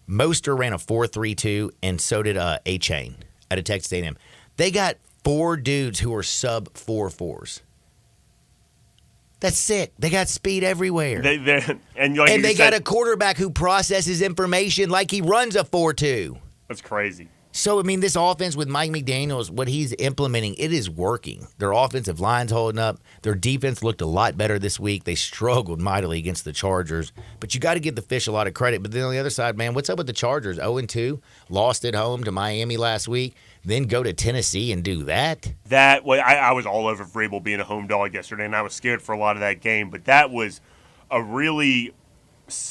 Mostert ran a 4.32, and so did A-Chain out of Texas A&M. They got 4 dudes who are sub 4.4s. That's sick. They got speed everywhere. And they got a quarterback who processes information like he runs a 4.2. That's crazy. So, I mean, this offense with Mike McDaniels, what he's implementing, it is working. Their offensive line's holding up. Their defense looked a lot better this week. They struggled mightily against the Chargers. But you got to give the Fish a lot of credit. But then on the other side, man, what's up with the Chargers? 0-2, lost at home to Miami last week, then go to Tennessee and do that? I was all over Vrabel being a home dog yesterday, and I was scared for a lot of that game. But that was a really...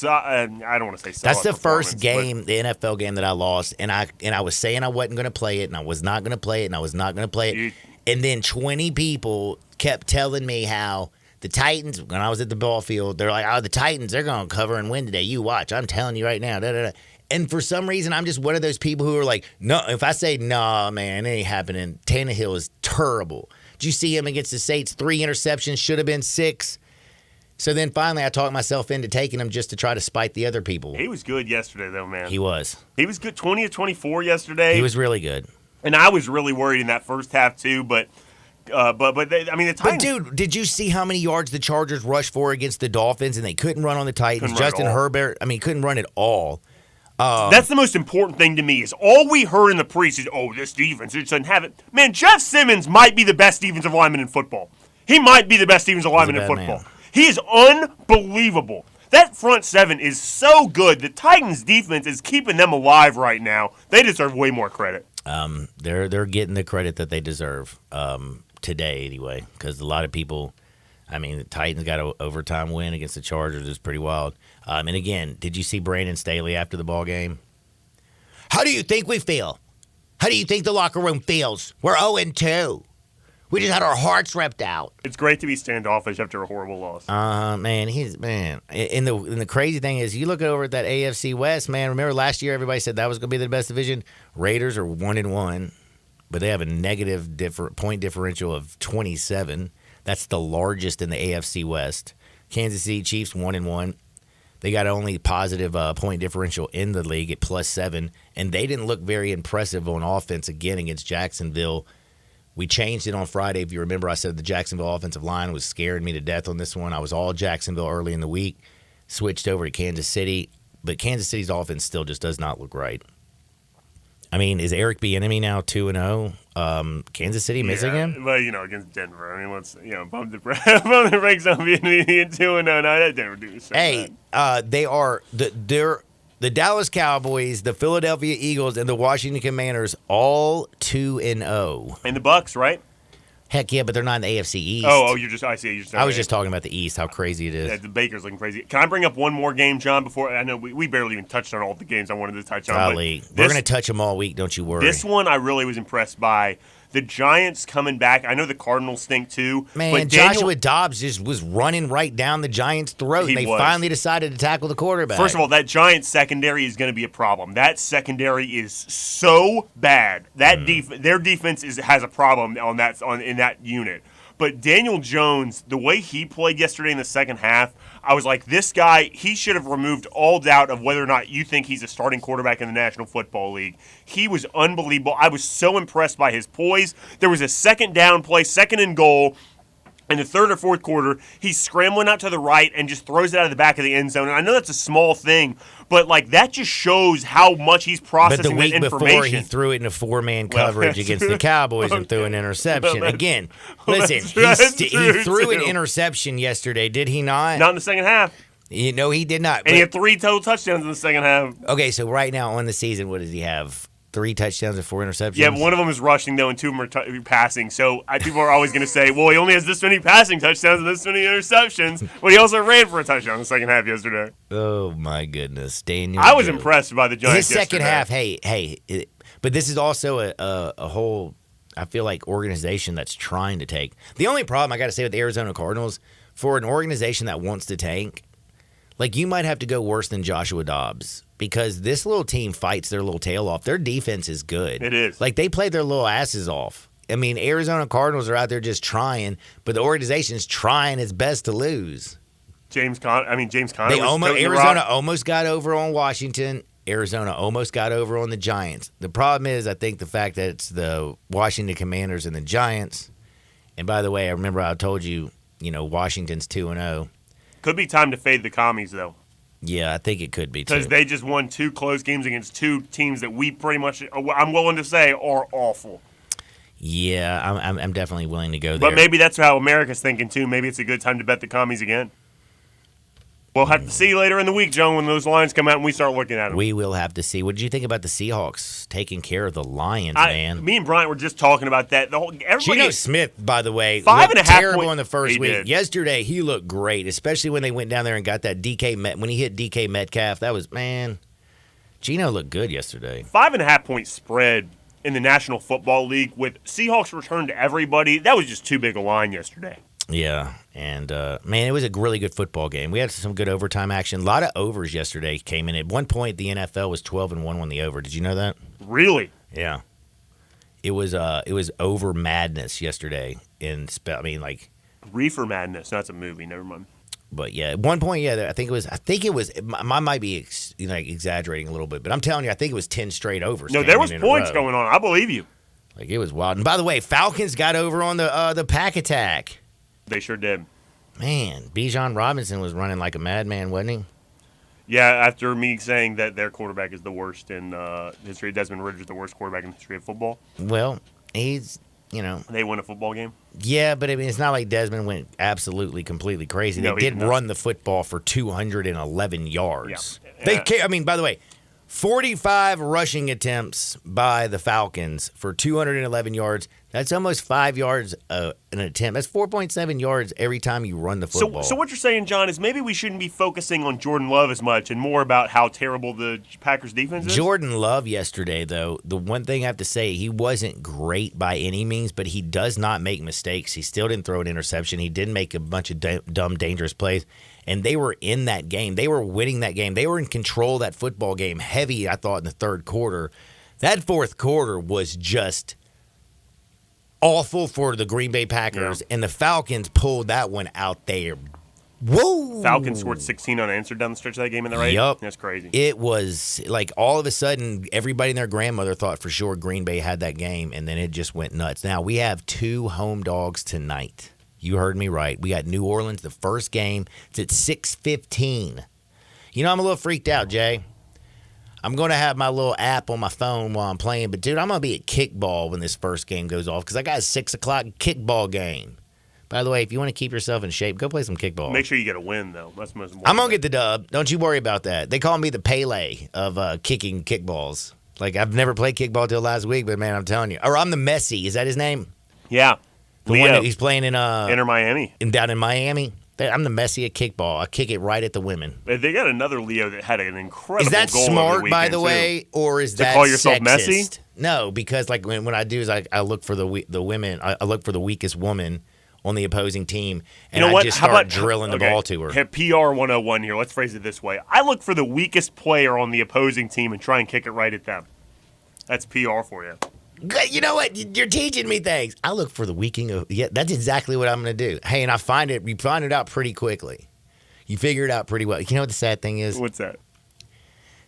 I don't want to say that's the first game, the NFL game that I lost, and I was saying I wasn't going to play it, and I was not going to play it, and I was not going to play it. And then 20 people kept telling me how the Titans, when I was at the ball field, they're like, oh, the Titans, they're going to cover and win today. You watch. I'm telling you right now. Da, da, da. And for some reason, I'm just one of those people who are like, no, if I say, nah, man, it ain't happening. Tannehill is terrible. Did you see him against the Saints? 3 interceptions, should have been 6. So then finally I talked myself into taking him just to try to spite the other people. He was good yesterday, though, man. He was. He was good, 20 of 24 yesterday. He was really good. And I was really worried in that first half, too, but the Titans. But, dude, did you see how many yards the Chargers rushed for against the Dolphins, and they couldn't run on the Titans? Justin Herbert, couldn't run at all. That's the most important thing to me is all we heard in the preseason, this defense, it doesn't have it. Man, Jeff Simmons might be the best defensive lineman in football. He might be the best defensive lineman in football. Man. He is unbelievable. That front 7 is so good. The Titans' defense is keeping them alive right now. They deserve way more credit. They're getting the credit that they deserve today anyway, because a lot of people, the Titans got an overtime win against the Chargers. It's pretty wild. And again, did you see Brandon Staley after the ball game? How do you think we feel? How do you think the locker room feels? We're 0-2. We just had our hearts ripped out. It's great to be standoffish after a horrible loss. Man. And the crazy thing is, you look over at that AFC West, man. Remember last year, everybody said that was going to be the best division. Raiders are 1-1, but they have a negative point differential of 27. That's the largest in the AFC West. Kansas City Chiefs 1-1. They got only positive point differential in the league at +7, and they didn't look very impressive on offense again against Jacksonville. We changed it on Friday. If you remember, I said the Jacksonville offensive line was scaring me to death on this one. I was all Jacksonville early in the week, switched over to Kansas City, but Kansas City's offense still just does not look right. I mean, is Eric Bieniemy now 2-0? Kansas City missing him? Well, against Denver. I mean, let's bump the brakes on Bieniemy at 2-0. No, that Denver do so Hey, they are the Dallas Cowboys, the Philadelphia Eagles, and the Washington Commanders all 2-0. And the Bucks, right? Heck yeah, but they're not in the AFC East. I was just talking about the East, how crazy it is. Yeah, the Baker's looking crazy. Can I bring up one more game, John, before I know we barely even touched on all the games I wanted to touch on. Golly, we're going to touch them all week, don't you worry. This one I really was impressed by. The Giants coming back. I know the Cardinals stink too. Man, but Joshua Dobbs just was running right down the Giants' throat, and they finally decided to tackle the quarterback. First of all, that Giants secondary is going to be a problem. That secondary is so bad. That their defense has a problem in that unit. But Daniel Jones, the way he played yesterday in the second half, I was like, this guy, he should have removed all doubt of whether or not you think he's a starting quarterback in the National Football League. He was unbelievable. I was so impressed by his poise. There was a second down play, second and goal. In the third or fourth quarter, he's scrambling out to the right and just throws it out of the back of the end zone. And I know that's a small thing, but that just shows how much he's processing that information. But the week before, he threw it in a 4-man coverage against the Cowboys and threw an interception. Again, listen, he threw an interception yesterday, did he not? Not in the second half. No, he did not. And he had 3 total touchdowns in the second half. Okay, so right now on the season, what does he have? 3 touchdowns and 4 interceptions? Yeah, but one of them is rushing, though, and 2 of them are passing. So people are always going to say, well, he only has this many passing touchdowns and this many interceptions. But he also ran for a touchdown in the second half yesterday. Oh, my goodness. Daniel I was impressed by the Giants His second half, but this is also a whole, I feel like, organization that's trying to tank. The only problem I got to say with the Arizona Cardinals, for an organization that wants to tank, you might have to go worse than Joshua Dobbs. Because this little team fights their little tail off. Their defense is good. It is. They play their little asses off. I mean, Arizona Cardinals are out there just trying, but the organization's trying its best to lose. James Conner. Arizona almost got over on Washington. Arizona almost got over on the Giants. The problem is, I think the fact that it's the Washington Commanders and the Giants. And by the way, I remember I told you, Washington's 2-0. Could be time to fade the commies, though. Yeah, I think it could be, too. Because they just won 2 close games against 2 teams that we pretty much, I'm willing to say, are awful. Yeah, I'm definitely willing to go there. But maybe that's how America's thinking, too. Maybe it's a good time to bet the commies again. We'll have to see later in the week, John, when those lines come out and we start looking at them. We will have to see. What did you think about the Seahawks taking care of the Lions, man? Me and Bryant were just talking about that. Geno Smith, by the way, 5.5 looked terrible in the first week. Did. Yesterday, he looked great, especially when they went down there and got that when he hit DK Metcalf. That was, man, Geno looked good yesterday. 5.5-point spread in the National Football League with Seahawks return to everybody. That was just too big a line yesterday. Yeah, and, man, it was a really good football game. We had some good overtime action. A lot of overs yesterday came in. At one point, the NFL was 12-1 on the over. Did you know that? Really? Yeah. It was over madness yesterday. Reefer Madness. That's a movie. Never mind. But, yeah, at one point, I think it was I might be exaggerating a little bit, but I'm telling you, I think it was 10 straight overs. No, there was points going on. I believe you. It was wild. And, by the way, Falcons got over on the Pack Attack. They sure did. Man, Bijan Robinson was running like a madman, wasn't he? Yeah, after me saying that their quarterback is the worst in history, Desmond Ridder is the worst quarterback in the history of football. Well, he's, They win a football game? Yeah, but it's not like Desmond went absolutely, completely crazy. They did run the football for 211 yards. Yeah. By the way, 45 rushing attempts by the Falcons for 211 yards. That's almost 5 yards an attempt. That's 4.7 yards every time you run the football. So what you're saying, John, is maybe we shouldn't be focusing on Jordan Love as much and more about how terrible the Packers defense is? Jordan Love yesterday, though, the one thing I have to say, he wasn't great by any means, but he does not make mistakes. He still didn't throw an interception. He didn't make a bunch of dumb, dangerous plays. And they were in that game. They were winning that game. They were in control of that football game heavy, I thought, in the third quarter. That fourth quarter was just awful for the Green Bay Packers, and the Falcons pulled that one out there. Whoa! Falcons scored 16 unanswered down the stretch of that game in the right? Yep. That's crazy. It was like all of a sudden, everybody and their grandmother thought for sure Green Bay had that game, and then it just went nuts. Now, we have 2 home dogs tonight. You heard me right. We got New Orleans, the first game. It's at 6:15. You know, I'm a little freaked out, Jay. I'm going to have my little app on my phone while I'm playing, but, dude, I'm going to be at kickball when this first game goes off because I got a 6 o'clock kickball game. By the way, if you want to keep yourself in shape, go play some kickball. Make sure you get a win, though. That's the most important. I'm going to get the dub. Don't you worry about that. They call me the Pele of kicking kickballs. Like, I've never played kickball till last week, but, man, I'm telling you. Or I'm the Messi. Is that his name? Yeah. The one that he's playing in Inter Miami. Down in Miami. I'm the Messi at kickball. I kick it right at the women. They got another Leo that had an incredible Is that goal smart, over the by the weekend, way, too. or is to that call yourself sexist? Messi? No, because like when I do is I look for the women. I look for the weakest woman on the opposing team, and You know what? I just How start about drilling the ball to her. Hit PR 101 here. Let's phrase it this way. I look for the weakest player on the opposing team and try and kick it right at them. That's PR for you. Good. You know what? You're teaching me things. I look for the weakening of. Yeah, that's exactly what I'm going to do. Hey, and you find it out pretty quickly. You figure it out pretty well. You know what the sad thing is? What's that?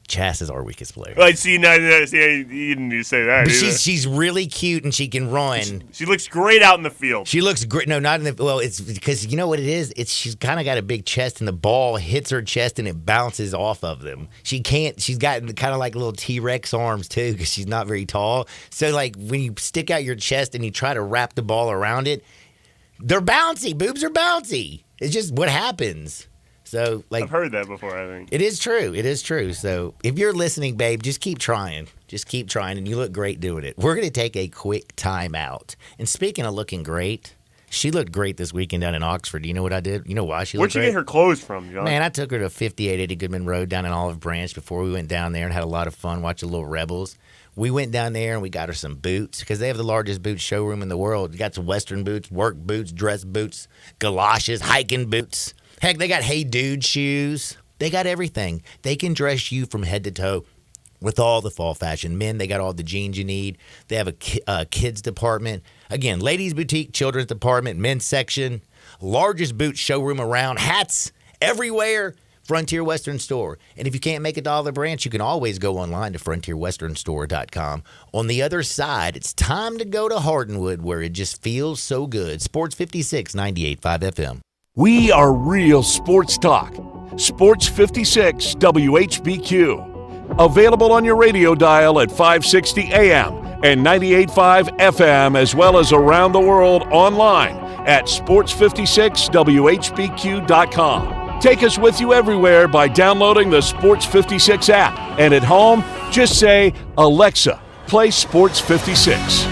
Chas is our weakest player. I see. You didn't need to say that. But either. she's really cute and she can run. She looks great out in the field. She looks great. No, not in the. Well, it's because you know what it is. She's kind of got a big chest, and the ball hits her chest and it bounces off of them. She can't. She's got kind of like little T-Rex arms too, because she's not very tall. So like when you stick out your chest and you try to wrap the ball around it, they're bouncy. Boobs are bouncy. It's just what happens. So, like, I've heard that before, I think. It is true. It is true. So, if you're listening, babe, just keep trying. Just keep trying, and you look great doing it. We're going to take a quick time out. And speaking of looking great, she looked great this weekend down in Oxford. You know what I did? You know why she looked great? Where'd you get her clothes from, John? Man, I took her to 5880 Goodman Road down in Olive Branch before we went down there and had a lot of fun watching Little Rebels. We went down there and we got her some boots because they have the largest boot showroom in the world. You got some Western boots, work boots, dress boots, galoshes, hiking boots. Heck, they got Hey Dude shoes. They got everything. They can dress you from head to toe with all the fall fashion. Men, they got all the jeans you need. They have a kids department. Again, ladies boutique, children's department, men's section, largest boot showroom around, hats everywhere. Frontier Western Store. And if you can't make it to Olive Branch, you can always go online to frontierwesternstore.com. On the other side, it's time to go to Hardenwood, where it just feels so good. Sports 56, 98.5 FM. We are real sports talk. Sports 56 WHBQ. Available on your radio dial at 560 AM and 98.5 FM, as well as around the world online at sports56whbq.com. Take us with you everywhere by downloading the Sports 56 app. And at home, just say, Alexa, play Sports 56.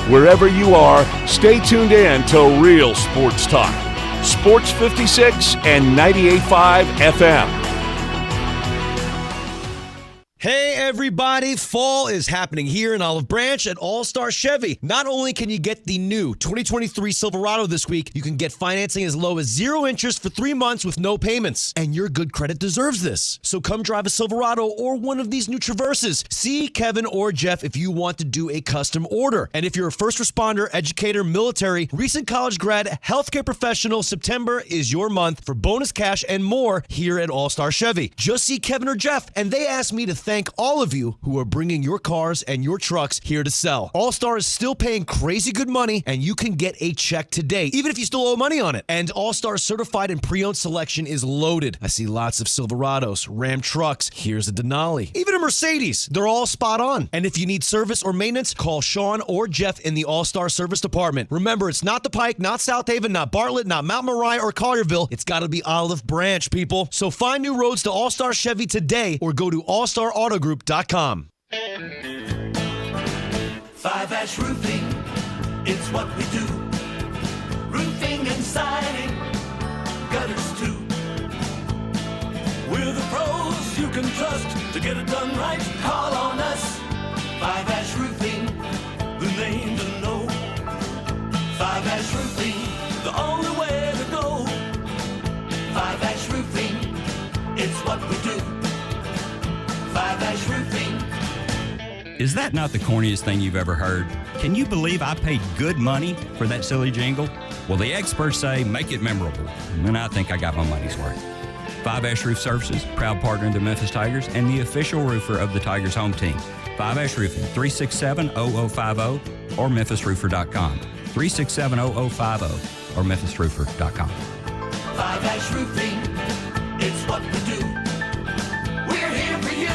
Wherever you are, stay tuned in to Real Sports Talk. Sports 56 and 98.5 FM. Hey everybody, fall is happening here in Olive Branch at All-Star Chevy. Not only can you get the new 2023 Silverado this week, you can get financing as low as 0 interest for 3 months with no payments. And your good credit deserves this. So come drive a Silverado or one of these new Traverses. See Kevin or Jeff if you want to do a custom order. And if you're a first responder, educator, military, recent college grad, healthcare professional, September is your month for bonus cash and more here at All-Star Chevy. Just see Kevin or Jeff, and they asked me to thank all of you who are bringing your cars and your trucks here to sell. All-Star is still paying crazy good money, and you can get a check today, even if you still owe money on it. And All-Star's certified and pre-owned selection is loaded. I see lots of Silverados, Ram trucks, here's a Denali, even a Mercedes. They're all spot on. And if you need service or maintenance, call Sean or Jeff in the All-Star service department. Remember, it's not the Pike, not South Haven, not Bartlett, not Mount Moriah or Collierville. It's got to be Olive Branch, people. So find new roads to All-Star Chevy today or go to allstarautogroup.com. 5 Ash Roofing, it's It's what we do. Roofing and siding, gutters too. We're the pros you can trust to get it done right. Call on us. 5-Ash Roofing, the name to know. 5-Ash Roofing, the only way to go. 5-Ash Roofing, it's what we do. 5-Ash Roofing. Is that not the corniest thing you've ever heard? Can you believe I paid good money for that silly jingle? Well, the experts say make it memorable, and I think I got my money's worth. 5-Ash Roof Services, proud partner of the Memphis Tigers and the official roofer of the Tigers home team. 5-Ash Roofing, 367-0050 or memphisroofer.com. 367-0050 or memphisroofer.com. 5-Ash Roofing, it's what we do. We're here for you.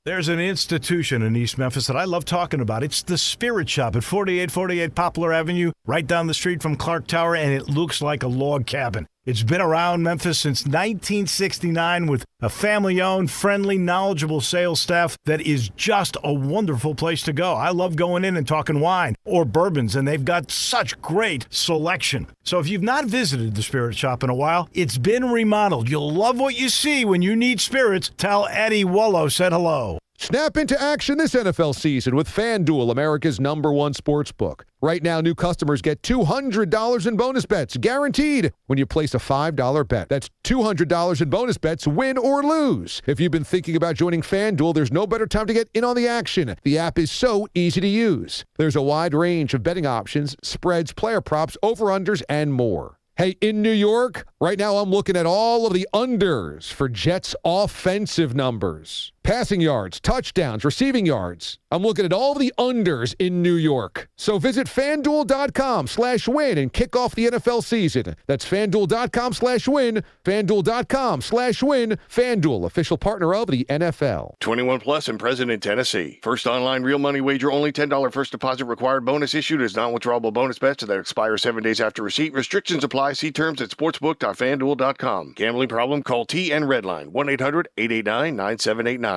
There's an institution in East Memphis that I love talking about. It's the Spirit Shop at 4848 Poplar Avenue, right down the street from Clark Tower, and it looks like a log cabin. It's been around Memphis since 1969 with a family-owned, friendly, knowledgeable sales staff that is just a wonderful place to go. I love going in and talking wine or bourbons, and they've got such great selection. So if you've not visited the Spirit Shop in a while, it's been remodeled. You'll love what you see when you need spirits. Tell Eddie Wollo said hello. Snap into action this NFL season with FanDuel, America's #1 sports book. Right now, new customers get $200 in bonus bets, guaranteed, when you place a $5 bet. That's $200 in bonus bets, win or lose. If you've been thinking about joining FanDuel, there's no better time to get in on the action. The app is so easy to use. There's a wide range of betting options, spreads, player props, over-unders, and more. Hey, in New York, right now I'm looking at all of the unders for Jets' offensive numbers. Passing yards, touchdowns, receiving yards. I'm looking at all of the unders in New York. So visit FanDuel.com/win and kick off the NFL season. That's FanDuel.com/win, FanDuel.com/win. FanDuel, official partner of the NFL. 21 plus and present in Tennessee. First online real money wager, only $10 first deposit required. Bonus issued as non-withdrawable bonus bets that expire 7 days after receipt. Restrictions apply. See terms at sportsbook.fanduel.com. Gambling problem? Call TN Redline 1-800-889-9789.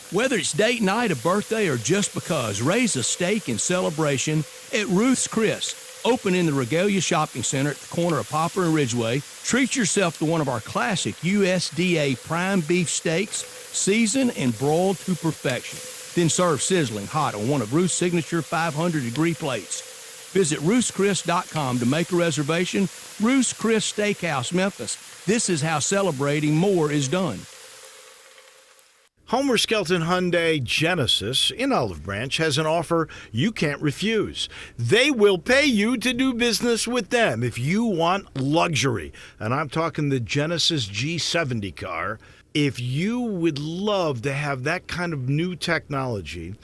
Whether it's date night, a birthday, or just because, raise a steak in celebration at Ruth's Chris. Open in the Regalia Shopping Center at the corner of Poplar and Ridgeway. Treat yourself to one of our classic USDA prime beef steaks, seasoned and broiled to perfection. Then serve sizzling hot on one of Ruth's signature 500-degree plates. Visit Ruth'sChris.com to make a reservation. Ruth's Chris Steakhouse, Memphis. This is how celebrating more is done. Homer Skelton Hyundai Genesis in Olive Branch has an offer you can't refuse. They will pay you to do business with them if you want luxury. And I'm talking the Genesis G70 car. If you would love to have that kind of new technology,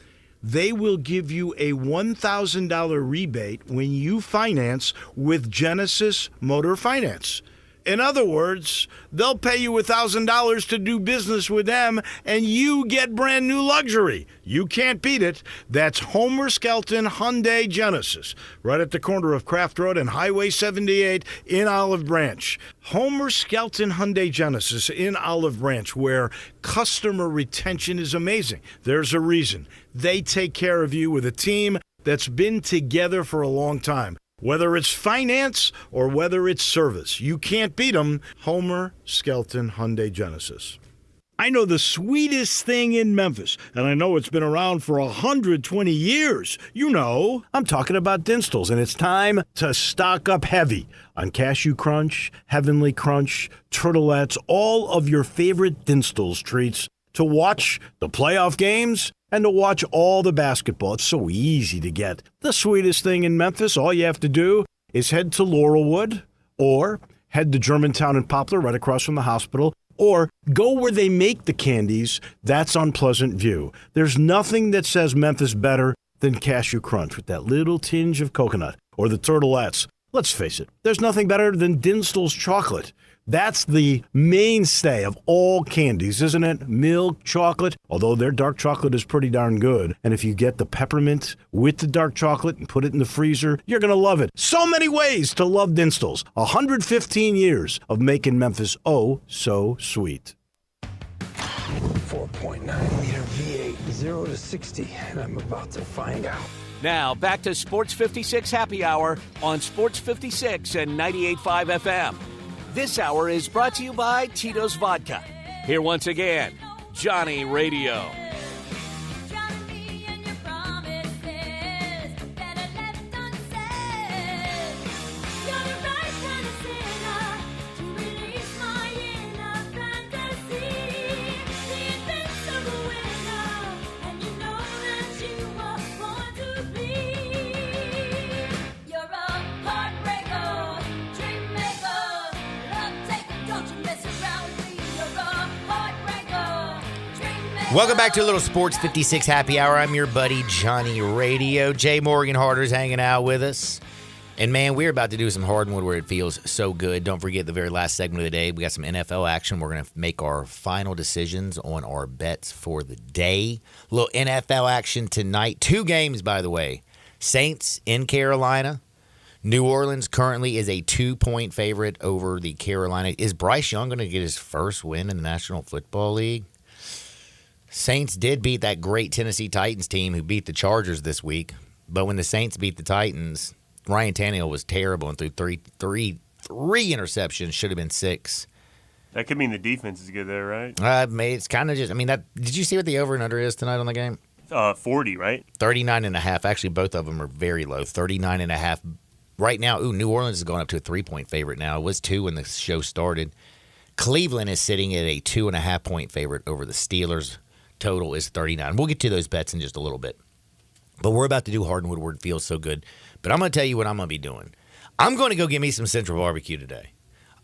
they will give you a $1,000 rebate when you finance with Genesis Motor Finance. In other words, they'll pay you $1,000 to do business with them, and you get brand new luxury. You can't beat it. That's Homer Skelton Hyundai Genesis, right at the corner of Craft Road and Highway 78 in Olive Branch. Homer Skelton Hyundai Genesis in Olive Branch, where customer retention is amazing. There's a reason. They take care of you with a team that's been together for a long time. Whether it's finance or whether it's service, you can't beat them. Homer Skelton Hyundai Genesis. I know the sweetest thing in Memphis, and I know it's been around for 120 years. You know, I'm talking about Dinstall's, and it's time to stock up heavy on Cashew Crunch, Heavenly Crunch, Turtlettes, all of your favorite Dinstall's treats to watch the playoff games and to watch all the basketball. It's so easy to get. The sweetest thing in Memphis, all you have to do is head to Laurelwood or head to Germantown and Poplar right across from the hospital, or go where they make the candies. That's on Pleasant View. There's nothing that says Memphis better than Cashew Crunch with that little tinge of coconut, or the Turtlettes. Let's face it, there's nothing better than Dinstall's chocolate. That's the mainstay of all candies, isn't it? Milk, chocolate, although their dark chocolate is pretty darn good. And if you get the peppermint with the dark chocolate and put it in the freezer, you're going to love it. So many ways to love Dinstall's. 115 years of making Memphis oh so sweet. 4.9 liter V8, 0 to 60, and I'm about to find out. Now, back to Sports 56 Happy Hour on Sports 56 and 98.5 FM. This hour is brought to you by Tito's Vodka. Here once again, Johnny Radio. Welcome back to a little Sports 56 Happy Hour. I'm your buddy, Johnny Radio. Jay Morgan Harder's hanging out with us. And, man, we're about to do some hardwood where it feels so good. Don't forget the very last segment of the day. We got some NFL action. We're going to make our final decisions on our bets for the day. A little NFL action tonight. 2 games, by the way. Saints in Carolina. New Orleans currently is a 2-point favorite over the Carolina. Is Bryce Young going to get his first win in the National Football League? Saints did beat that great Tennessee Titans team who beat the Chargers this week. But when the Saints beat the Titans, Ryan Tannehill was terrible and threw three interceptions. Should have been 6. That could mean the defense is good there, right? It's kind of just, did you see what the over and under is tonight on the game? 40, right? 39.5. Actually, both of them are very low. 39.5. Right now, New Orleans is going up to a 3-point favorite now. It was 2 when the show started. Cleveland is sitting at a 2.5-point favorite over the Steelers. Total is 39. We'll get to those bets in just a little bit. But we're about to do hardwood where it feels so good. But I'm going to tell you what I'm going to be doing. I'm going to go get me some Central Barbecue today.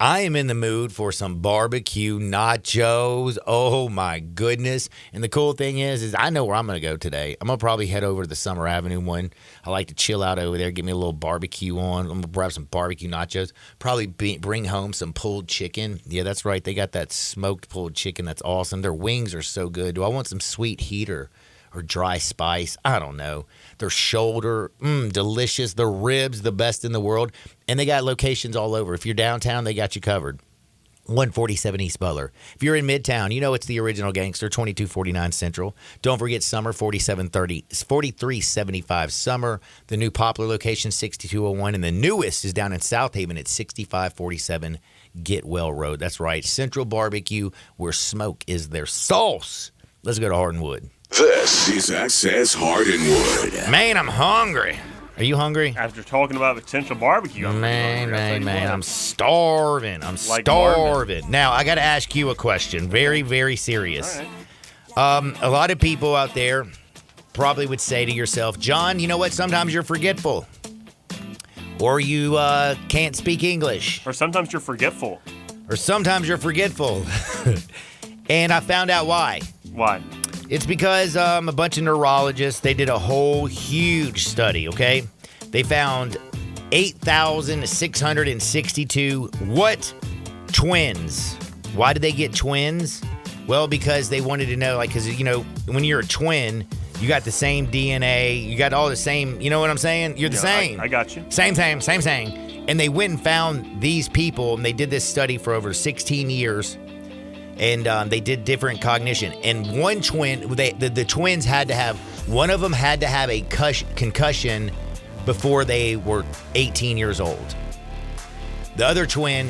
I am in the mood for some barbecue nachos. Oh, my goodness. And the cool thing is I know where I'm going to go today. I'm going to probably head over to the Summer Avenue one. I like to chill out over there, get me a little barbecue on. I'm going to grab some barbecue nachos. Probably bring home some pulled chicken. Yeah, that's right. They got that smoked pulled chicken. That's awesome. Their wings are so good. Do I want some sweet heat or dry spice? I don't know. Their shoulder, delicious. Their ribs, the best in the world. And they got locations all over. If you're downtown, they got you covered. 147 East Butler. If you're in Midtown, you know it's the original gangster, 2249 Central. Don't forget Summer, 4375 Summer. The new Poplar location, 6201. And the newest is down in South Haven at 6547 Getwell Road. That's right, Central Barbecue, where smoke is their sauce. Let's go to Hardwood. This is Access Hardwood. Man, I'm hungry. Are you hungry? After talking about potential barbecue, I'm starving. I'm starving. Now, I got to ask you a question. Very, very serious. All right. A lot of people out there probably would say to yourself, John, you know what? Sometimes you're forgetful. Or you can't speak English. Or sometimes you're forgetful. And I found out why. Why? It's because a bunch of neurologists, they did a whole huge study, okay? They found 8,662 what? Twins. Why did they get twins? Well, because they wanted to know, because, when you're a twin, you got the same DNA, you got all the same, you know what I'm saying? You're the same. I got you. Same thing. And they went and found these people, and they did this study for over 16 years. And they did different cognition. And one twin, the twins had to have, one of them had to have a concussion before they were 18 years old. The other twin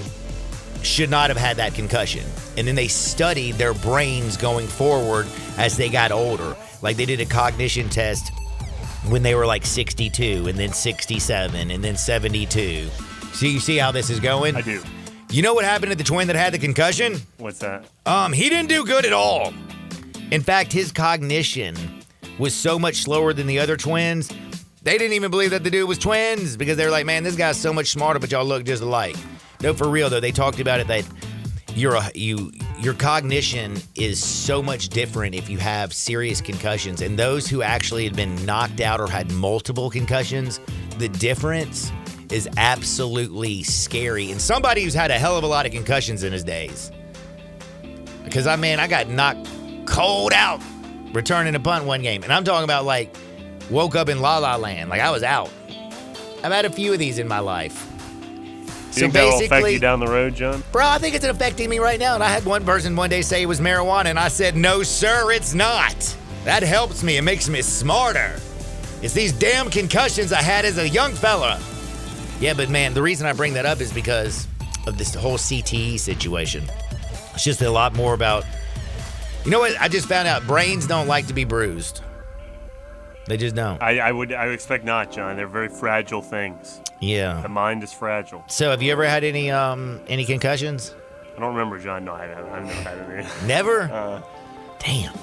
should not have had that concussion. And then they studied their brains going forward as they got older. Like they did a cognition test when they were like 62, and then 67, and then 72. So you see how this is going? I do. You know what happened to the twin that had the concussion? What's that? He didn't do good at all. In fact, his cognition was so much slower than the other twins, they didn't even believe that the dude was twins because they were like, man, this guy's so much smarter, but y'all look just alike. No, for real, though, they talked about it that your cognition is so much different if you have serious concussions. And those who actually had been knocked out or had multiple concussions, the difference is absolutely scary. And somebody who's had a hell of a lot of concussions in his days. Because, I got knocked cold out returning a punt one game. And I'm talking about, woke up in La La Land. I was out. I've had a few of these in my life. Do you think that'll affect you down the road, John? Bro, I think it's affecting me right now. And I had one person one day say it was marijuana. And I said, no, sir, it's not. That helps me. It makes me smarter. It's these damn concussions I had as a young fella. Yeah, but man, the reason I bring that up is because of this whole CTE situation. It's just a lot more about, you know what? I just found out brains don't like to be bruised. They just don't. I would expect not, John. They're very fragile things. Yeah. The mind is fragile. So have you ever had any concussions? I don't remember, John. No, I haven't. I've never had any. Never? Damn.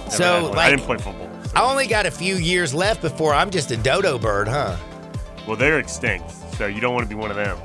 So, I didn't play football. So. I only got a few years left before I'm just a dodo bird, huh? Well, they're extinct, so you don't want to be one of them.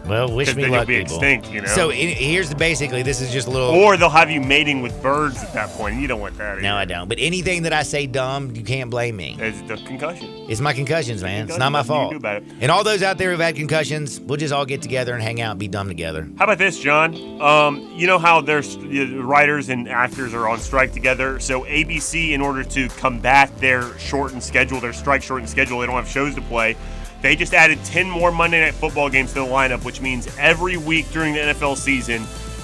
Well, wish me then luck, you'll be people. extinct, you know? So here's basically, this is just a little... Or they'll have you mating with birds at that point, and you don't want that either. No, I don't. But anything that I say dumb, you can't blame me. It's the concussion. It's my concussions, man. It's not my Nothing you can fault. do about it. And all those out there who've had concussions, we'll just all get together and hang out and be dumb together. How about this, John? You know how there's writers and actors are on strike together? So ABC, in order to combat their shortened schedule, their strike shortened schedule, they don't have shows to play. They just added 10 more Monday Night Football games to the lineup, which means every week during the NFL season,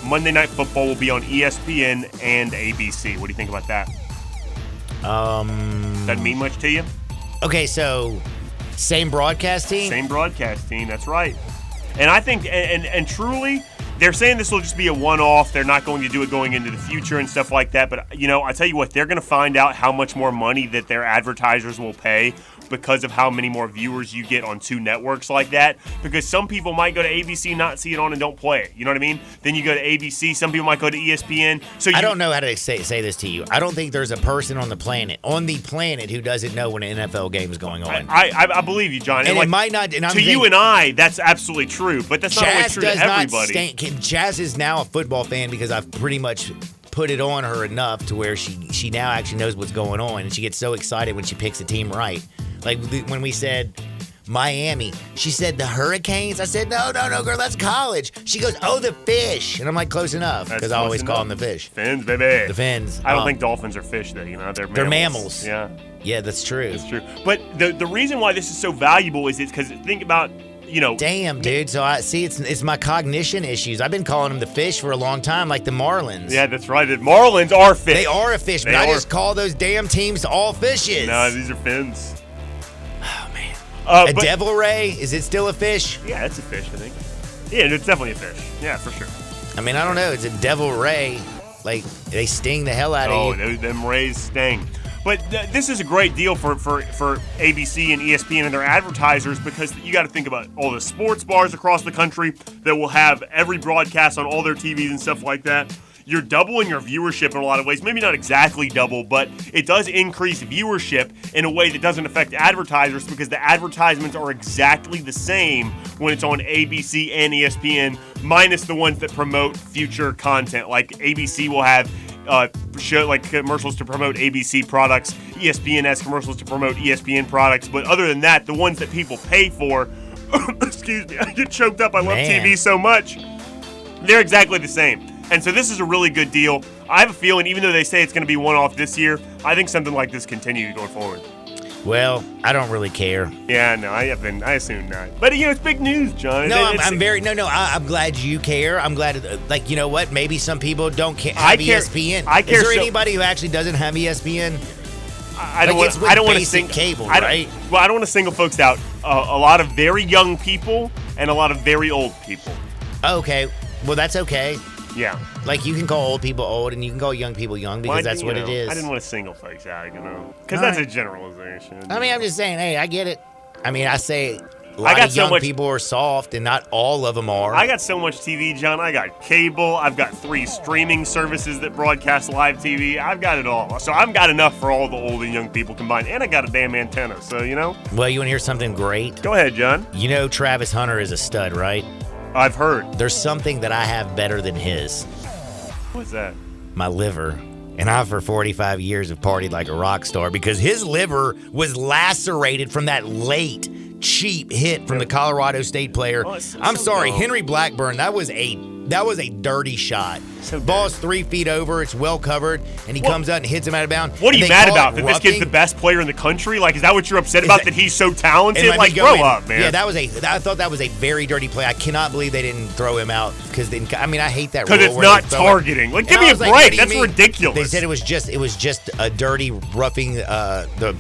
Monday Night Football will be on ESPN and ABC. What do you think about that? Doesn't mean much to you? Okay, so same broadcast team? Same broadcast team, that's right. And I think, and truly, they're saying this will just be a one-off. They're not going to do it going into the future and stuff like that. But, you know, I tell you what, they're going to find out how much more money that their advertisers will pay because of how many more viewers you get on two networks like that. Because some people might go to ABC, not see it on, and don't play it. You know what I mean? Then you go to ABC. Some people might go to ESPN. So I don't know how to say this to you. I don't think there's a person on the planet who doesn't know when an NFL game is going on. I believe you, John. And it might not. And I'm to you and I, that's absolutely true. But that's not always true to everybody. Chaz is now a football fan because I've pretty much put it on her enough to where she now actually knows what's going on, and she gets so excited when she picks a team right. Like when we said Miami, she said the Hurricanes. I said, no, girl, that's college. She goes, oh, the Fish. And I'm like, close enough, because I always call them the Fish. Fins, baby. The Fins. I don't think dolphins are fish, though. You know, they're mammals. Yeah. Yeah, that's true. That's true. But the reason why this is so valuable is it's because think about, you know. Damn, dude. So I see it's my cognition issues. I've been calling them the Fish for a long time, like the Marlins. Yeah, that's right. The Marlins are fish. They are a fish, but I just call those damn teams all fishes. No, these are fins. Oh, man. A devil ray? Is it still a fish? Yeah, it's a fish, I think. Yeah, it's definitely a fish. Yeah, for sure. I mean, I don't know. It's a devil ray. Like, they sting the hell out of you. Oh, them rays sting. But this is a great deal for ABC and ESPN and their advertisers, because you got to think about all the sports bars across the country that will have every broadcast on all their TVs and stuff like that. You're doubling your viewership in a lot of ways. Maybe not exactly double, but it does increase viewership in a way that doesn't affect advertisers, because the advertisements are exactly the same when it's on ABC and ESPN, minus the ones that promote future content. Like ABC will have show like commercials to promote ABC products. ESPN has commercials to promote ESPN products. But other than that, the ones that people pay for, excuse me, I get choked up. I love TV so much. They're exactly the same. And so this is a really good deal. I have a feeling, even though they say it's going to be one-off this year, I think something like this continues going forward. Well, I don't really care. Yeah, no, I assume not. But, you know, it's big news, John. No, I'm glad you care. I'm glad, like, you know what? Maybe some people don't have ESPN. I care. Is there anybody who actually doesn't have ESPN? I don't want to single cable, right? Well, I don't want to single folks out. A lot of very young people and a lot of very old people. Okay. Well, that's okay. Yeah. Like, you can call old people old and you can call young people young, because that's what it is. I didn't want to single folks out, you know, because that's a generalization. I mean, I'm just saying, hey, I get it. I mean, I say a lot of young people are soft, and not all of them are. I got so much TV, John. I got cable. I've got 3 streaming services that broadcast live TV. I've got it all. So I've got enough for all the old and young people combined. And I got a damn antenna, so, you know. Well, you want to hear something great? Go ahead, John. You know Travis Hunter is a stud, right? I've heard. There's something that I have better than his. What's that? My liver. And I, for 45 years, have partied like a rock star, because his liver was lacerated from that late, cheap hit from the Colorado State player. I'm sorry, Henry Blackburn, that was a That was a dirty shot. Ball's 3 feet over. It's well covered, and he comes out and hits him out of bounds. What are you mad about? That this kid's the best player in the country? Like, is that what you're upset about? That he's so talented? Like, grow up, man. Yeah, I thought that was a very dirty play. I cannot believe they didn't throw him out because I hate that rule. Because it's not targeting. Like, give me a break. That's ridiculous. They said it was just a dirty roughing the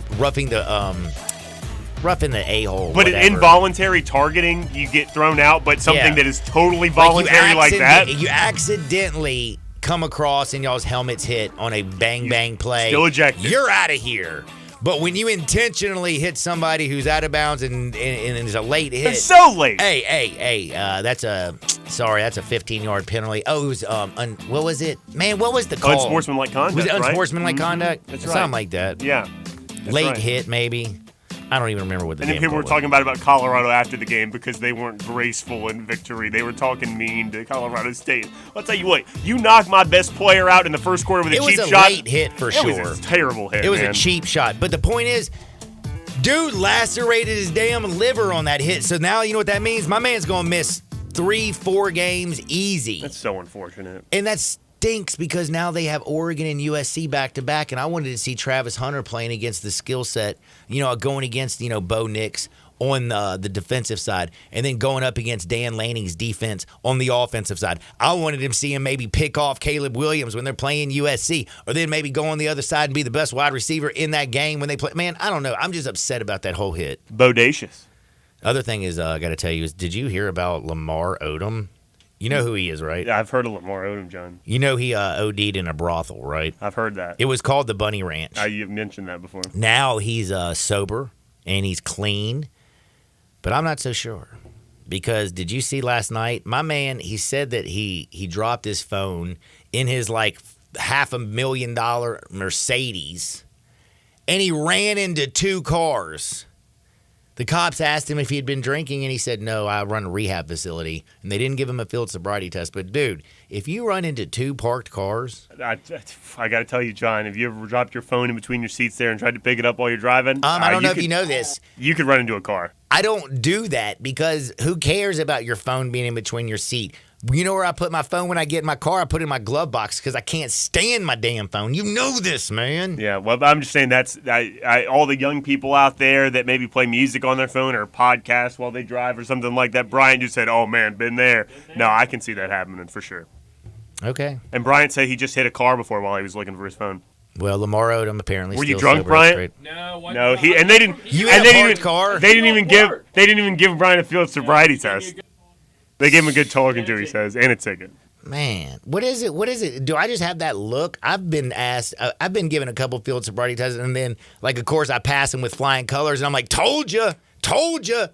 a-hole. But an involuntary targeting, you get thrown out, but something that is totally voluntary like that? You accidentally come across and y'all's helmets hit on a bang play. Still ejected. You're out of here. But when you intentionally hit somebody who's out of bounds and it's a late hit. It's so late. Hey, that's a 15-yard penalty. Oh, it was, what was it? Man, what was the call? Unsportsmanlike conduct, Was it right? unsportsmanlike conduct? That's right. Something like that. Yeah. Late hit, maybe. I don't even remember what the And then people were talking about Colorado after the game because they weren't graceful in victory. They were talking mean to Colorado State. I'll tell you what, you knocked my best player out in the first quarter with a cheap shot. It was a late hit for sure. It was a terrible hit, It was a cheap shot. But the point is, dude lacerated his damn liver on that hit. So now you know what that means? My man's going to miss 3-4 games easy. That's so unfortunate. And that stinks because now they have Oregon and USC back-to-back, and I wanted to see Travis Hunter playing against the skill set, going against, Bo Nix on the defensive side, and then going up against Dan Lanning's defense on the offensive side. I wanted to see him maybe pick off Caleb Williams when they're playing USC, or then maybe go on the other side and be the best wide receiver in that game when they play. Man, I don't know. I'm just upset about that whole hit. Bodacious. Other thing is, I got to tell you, did you hear about Lamar Odom? You know who he is, right? Yeah, I've heard of Lamar Odom, John. You know he OD'd in a brothel, right? I've heard that. It was called the Bunny Ranch. You've mentioned that before. Now he's sober and he's clean, but I'm not so sure. Because did you see last night? My man, he said that he dropped his phone in his like $500,000 Mercedes, and he ran into 2 cars. The cops asked him if he had been drinking, and he said, no, I run a rehab facility. And they didn't give him a field sobriety test. But, dude, if you run into 2 parked cars. I got to tell you, John, have you ever dropped your phone in between your seats there and tried to pick it up while you're driving? I don't know if you know this. You could run into a car. I don't do that because who cares about your phone being in between your seat? You know where I put my phone when I get in my car? I put it in my glove box because I can't stand my damn phone. You know this, man. Yeah, well, I'm just saying that's all the young people out there that maybe play music on their phone or podcast while they drive or something like that. Brian just said, oh, man, been there. No, I can see that happening for sure. Okay. And Brian said he just hit a car before while he was looking for his phone. Well, Lamar Odom apparently. Were you drunk, Brian? No. He and they didn't. You and had a parked car. They didn't even give Brian a field sobriety test. They gave him a good talking to, he says, and a ticket. Man, what is it? Do I just have that look? I've been asked, I've been given a couple field sobriety tests, and then, like, of course, I pass them with flying colors, and I'm like, told you.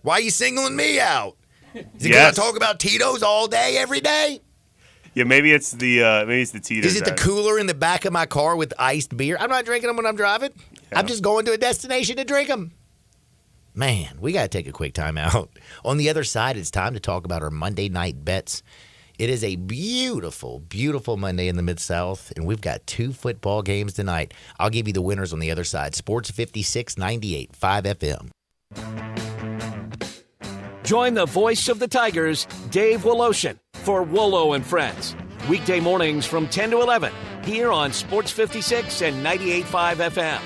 Why are you singling me out? Is it because I talk about Tito's all day, every day? Yeah, maybe it's the Tito's. Is it the cooler in the back of my car with iced beer? I'm not drinking them when I'm driving. Yeah. I'm just going to a destination to drink them. Man, we got to take a quick time out. On the other side, it's time to talk about our Monday night bets. It is a beautiful, beautiful Monday in the Mid-South, and we've got 2 football games tonight. I'll give you the winners on the other side. Sports 56, 98, 5 FM. Join the voice of the Tigers, Dave Woloshin, for Wolo and Friends. Weekday mornings from 10 to 11, here on Sports 56 and 98.5 FM.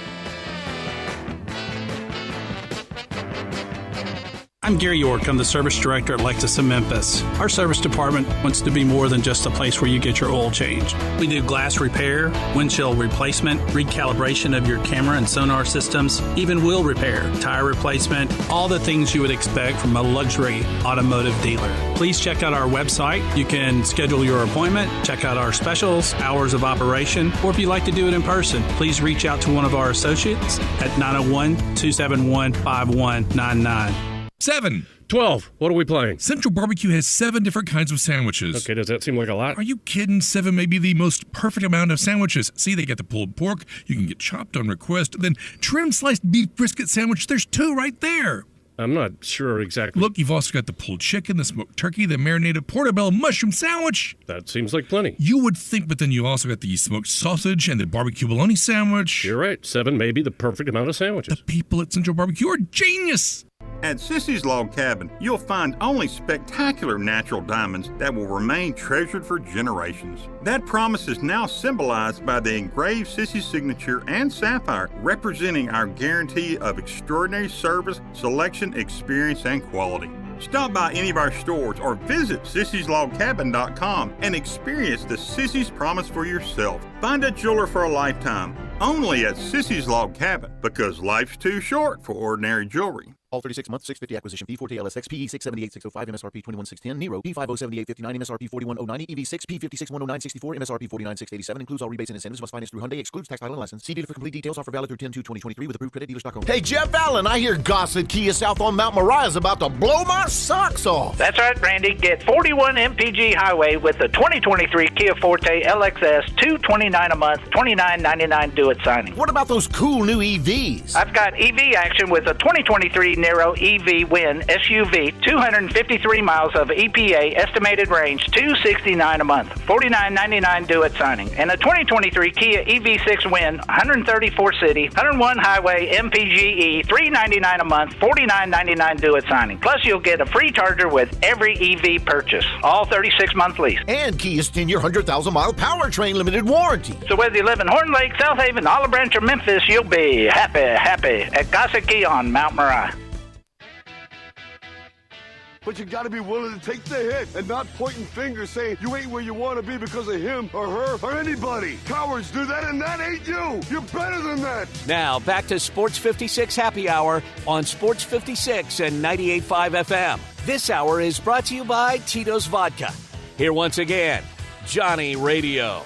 I'm Gary York. I'm the service director at Lexus of Memphis. Our service department wants to be more than just a place where you get your oil changed. We do glass repair, windshield replacement, recalibration of your camera and sonar systems, even wheel repair, tire replacement, all the things you would expect from a luxury automotive dealer. Please check out our website. You can schedule your appointment, check out our specials, hours of operation, or if you'd like to do it in person, please reach out to one of our associates at 901-271-5199. 7. 12. What are we playing? Central Barbecue has 7 different kinds of sandwiches. Okay, does that seem like a lot? Are you kidding? 7 may be the most perfect amount of sandwiches. See, they get the pulled pork. You can get chopped on request. Then trim sliced beef brisket sandwich. There's 2 right there. I'm not sure exactly. Look, you've also got the pulled chicken, the smoked turkey, the marinated portobello mushroom sandwich. That seems like plenty. You would think, but then you also got the smoked sausage and the barbecue bologna sandwich. You're right. 7 may be the perfect amount of sandwiches. The people at Central Barbecue are genius. At Sissy's Log Cabin, you'll find only spectacular natural diamonds that will remain treasured for generations. That promise is now symbolized by the engraved Sissy signature and sapphire, representing our guarantee of extraordinary service, selection, experience, and quality. Stop by any of our stores or visit sissyslogcabin.com and experience the Sissy's promise for yourself. Find a jeweler for a lifetime, only at Sissy's Log Cabin, because life's too short for ordinary jewelry. All 36 months, 650 acquisition fee, Forte LSX, PE 678605, MSRP 21610, Nero P507859, MSRP 41090, EV6 P5610964, MSRP 49687, includes all rebates and incentives, must finance through Hyundai, excludes tax title and license. See dealer for complete details. Offer valid through 10/2/2023 with approved credit dealers.com. Hey, Jeff Allen, I hear Gossett Kia South on Mount Moriah is about to blow my socks off. That's right, Randy. Get 41 MPG Highway with the 2023 Kia Forte LXS, $229 a month, $29.99 due at signing. What about those cool new EVs? I've got EV action with the 2023 Nero EV Win SUV, 253 miles of EPA estimated range, $269 a month, $49.99 due at signing. And the 2023 Kia EV6 Win, 134 city, 101 highway MPGE, $399 a month, $49.99 due at signing. Plus, you'll get a free charger with every EV purchase, all 36-month lease. And Kia's 10-year, 100,000-mile powertrain limited warranty. So whether you live in Horn Lake, South Haven, Olive Branch, or Memphis, you'll be happy at Gossett Kia on Mount Moriah. But you gotta be willing to take the hit and not pointing fingers saying you ain't where you want to be because of him or her or anybody. Cowards do that, and that ain't you. You're better than that. Now, back to Sports 56 Happy Hour on Sports 56 and 98.5 FM. This hour is brought to you by Tito's Vodka. Here once again, Johnny Radio.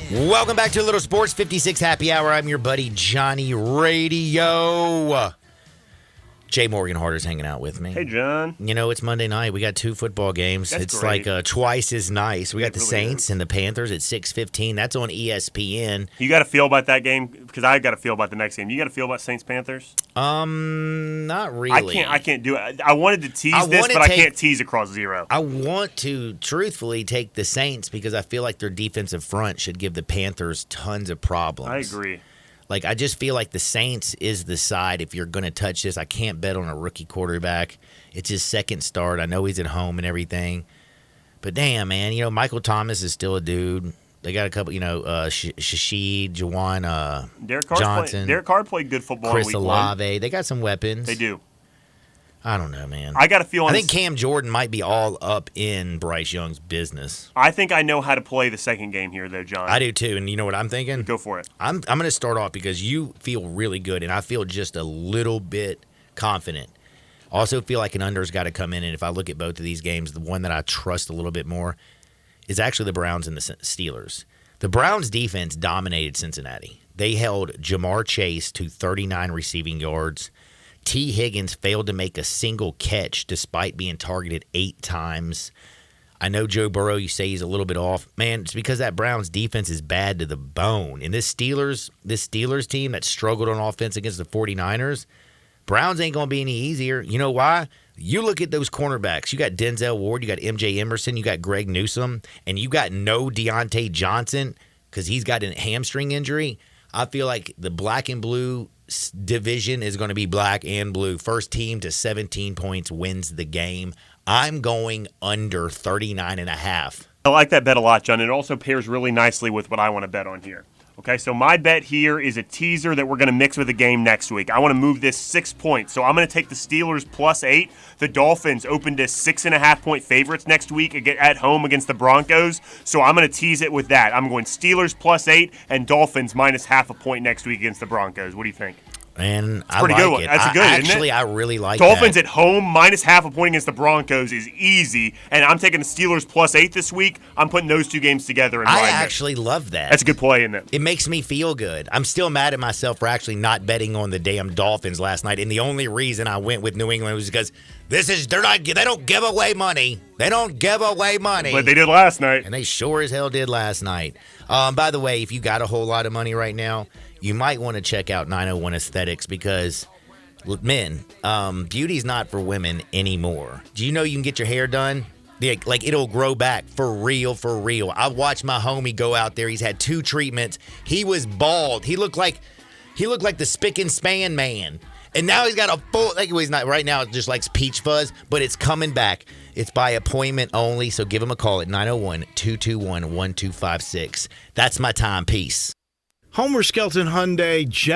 Welcome back to a little Sports 56 Happy Hour. I'm your buddy Johnny Radio. Jay Morgan Harder's hanging out with me. Hey, John. You know, it's Monday night. We got 2 football games. That's it's great. like twice as nice. We got the really Saints and the Panthers at 6:15. That's on ESPN. You got to feel about that game because I got to feel about the next game. You got to feel about Saints Panthers. Not really. I can't do it. I wanted to tease this, but I can't tease across zero. I want to truthfully take the Saints because I feel like their defensive front should give the Panthers tons of problems. I agree. Like, I just feel like the Saints is the side. If you're going to touch this, I can't bet on a rookie quarterback. It's his second start. I know he's at home and everything. But damn, man, you know, Michael Thomas is still a dude. They got a couple, you know, Shashid, Jawan Johnson. Derek Carr played good football Chris in week Olave. 1. They got some weapons. They do. I don't know, man. I got a feeling. I think Cam Jordan might be all up in Bryce Young's business. I think I know how to play the second game here, though, John. I do too, and you know what I'm thinking? Go for it. I'm going to start off because you feel really good, and I feel just a little bit confident. Also feel like an under's got to come in, and if I look at both of these games, the one that I trust a little bit more is actually the Browns and the Steelers. The Browns' defense dominated Cincinnati. They held Jamar Chase to 39 receiving yards. T. Higgins failed to make a single catch despite being targeted 8 times. I know Joe Burrow, you say he's a little bit off. Man, it's because that Browns defense is bad to the bone. And this Steelers team that struggled on offense against the 49ers, Browns ain't going to be any easier. You know why? You look at those cornerbacks. You got Denzel Ward, you got MJ Emerson, you got Greg Newsome, and you got no Deontay Johnson because he's got a hamstring injury. I feel like the black and blue division is going to be black and blue. First team to 17 points wins the game. I'm going under 39.5. I like that bet a lot, John. It also pairs really nicely with what I want to bet on here. Okay, so my bet here is a teaser that we're going to mix with a game next week. I want to move this 6 points. So I'm going to take the Steelers +8. The Dolphins opened as 6.5-point favorites next week at home against the Broncos. So I'm going to tease it with that. I'm going Steelers +8 and Dolphins -0.5 point next week against the Broncos. What do you think? And I pretty like good one. it. That's a good, isn't it? Actually, I really like Dolphins that. at home, minus half a point against the Broncos is easy. And I'm taking the Steelers +8 this week. I'm putting those two games together. And I actually love that. That's a good play, isn't it? It makes me feel good. I'm still mad at myself for actually not betting on the damn Dolphins last night. And the only reason I went with New England was because they don't give away money. They don't give away money. But they did last night. And they sure as hell did last night. By the way, if you got a whole lot of money right now, you might want to check out 901 Aesthetics because, look, men, beauty's not for women anymore. Do you know you can get your hair done? Like it'll grow back for real, for real. I watched my homie go out there. He's had 2 treatments. He was bald. He looked like the Spick and Span man. And now he's got a full, like he's not, right now it just likes peach fuzz, but it's coming back. It's by appointment only, so give him a call at 901-221-1256. That's my time. Peace. Homer Skelton Hyundai Genesis.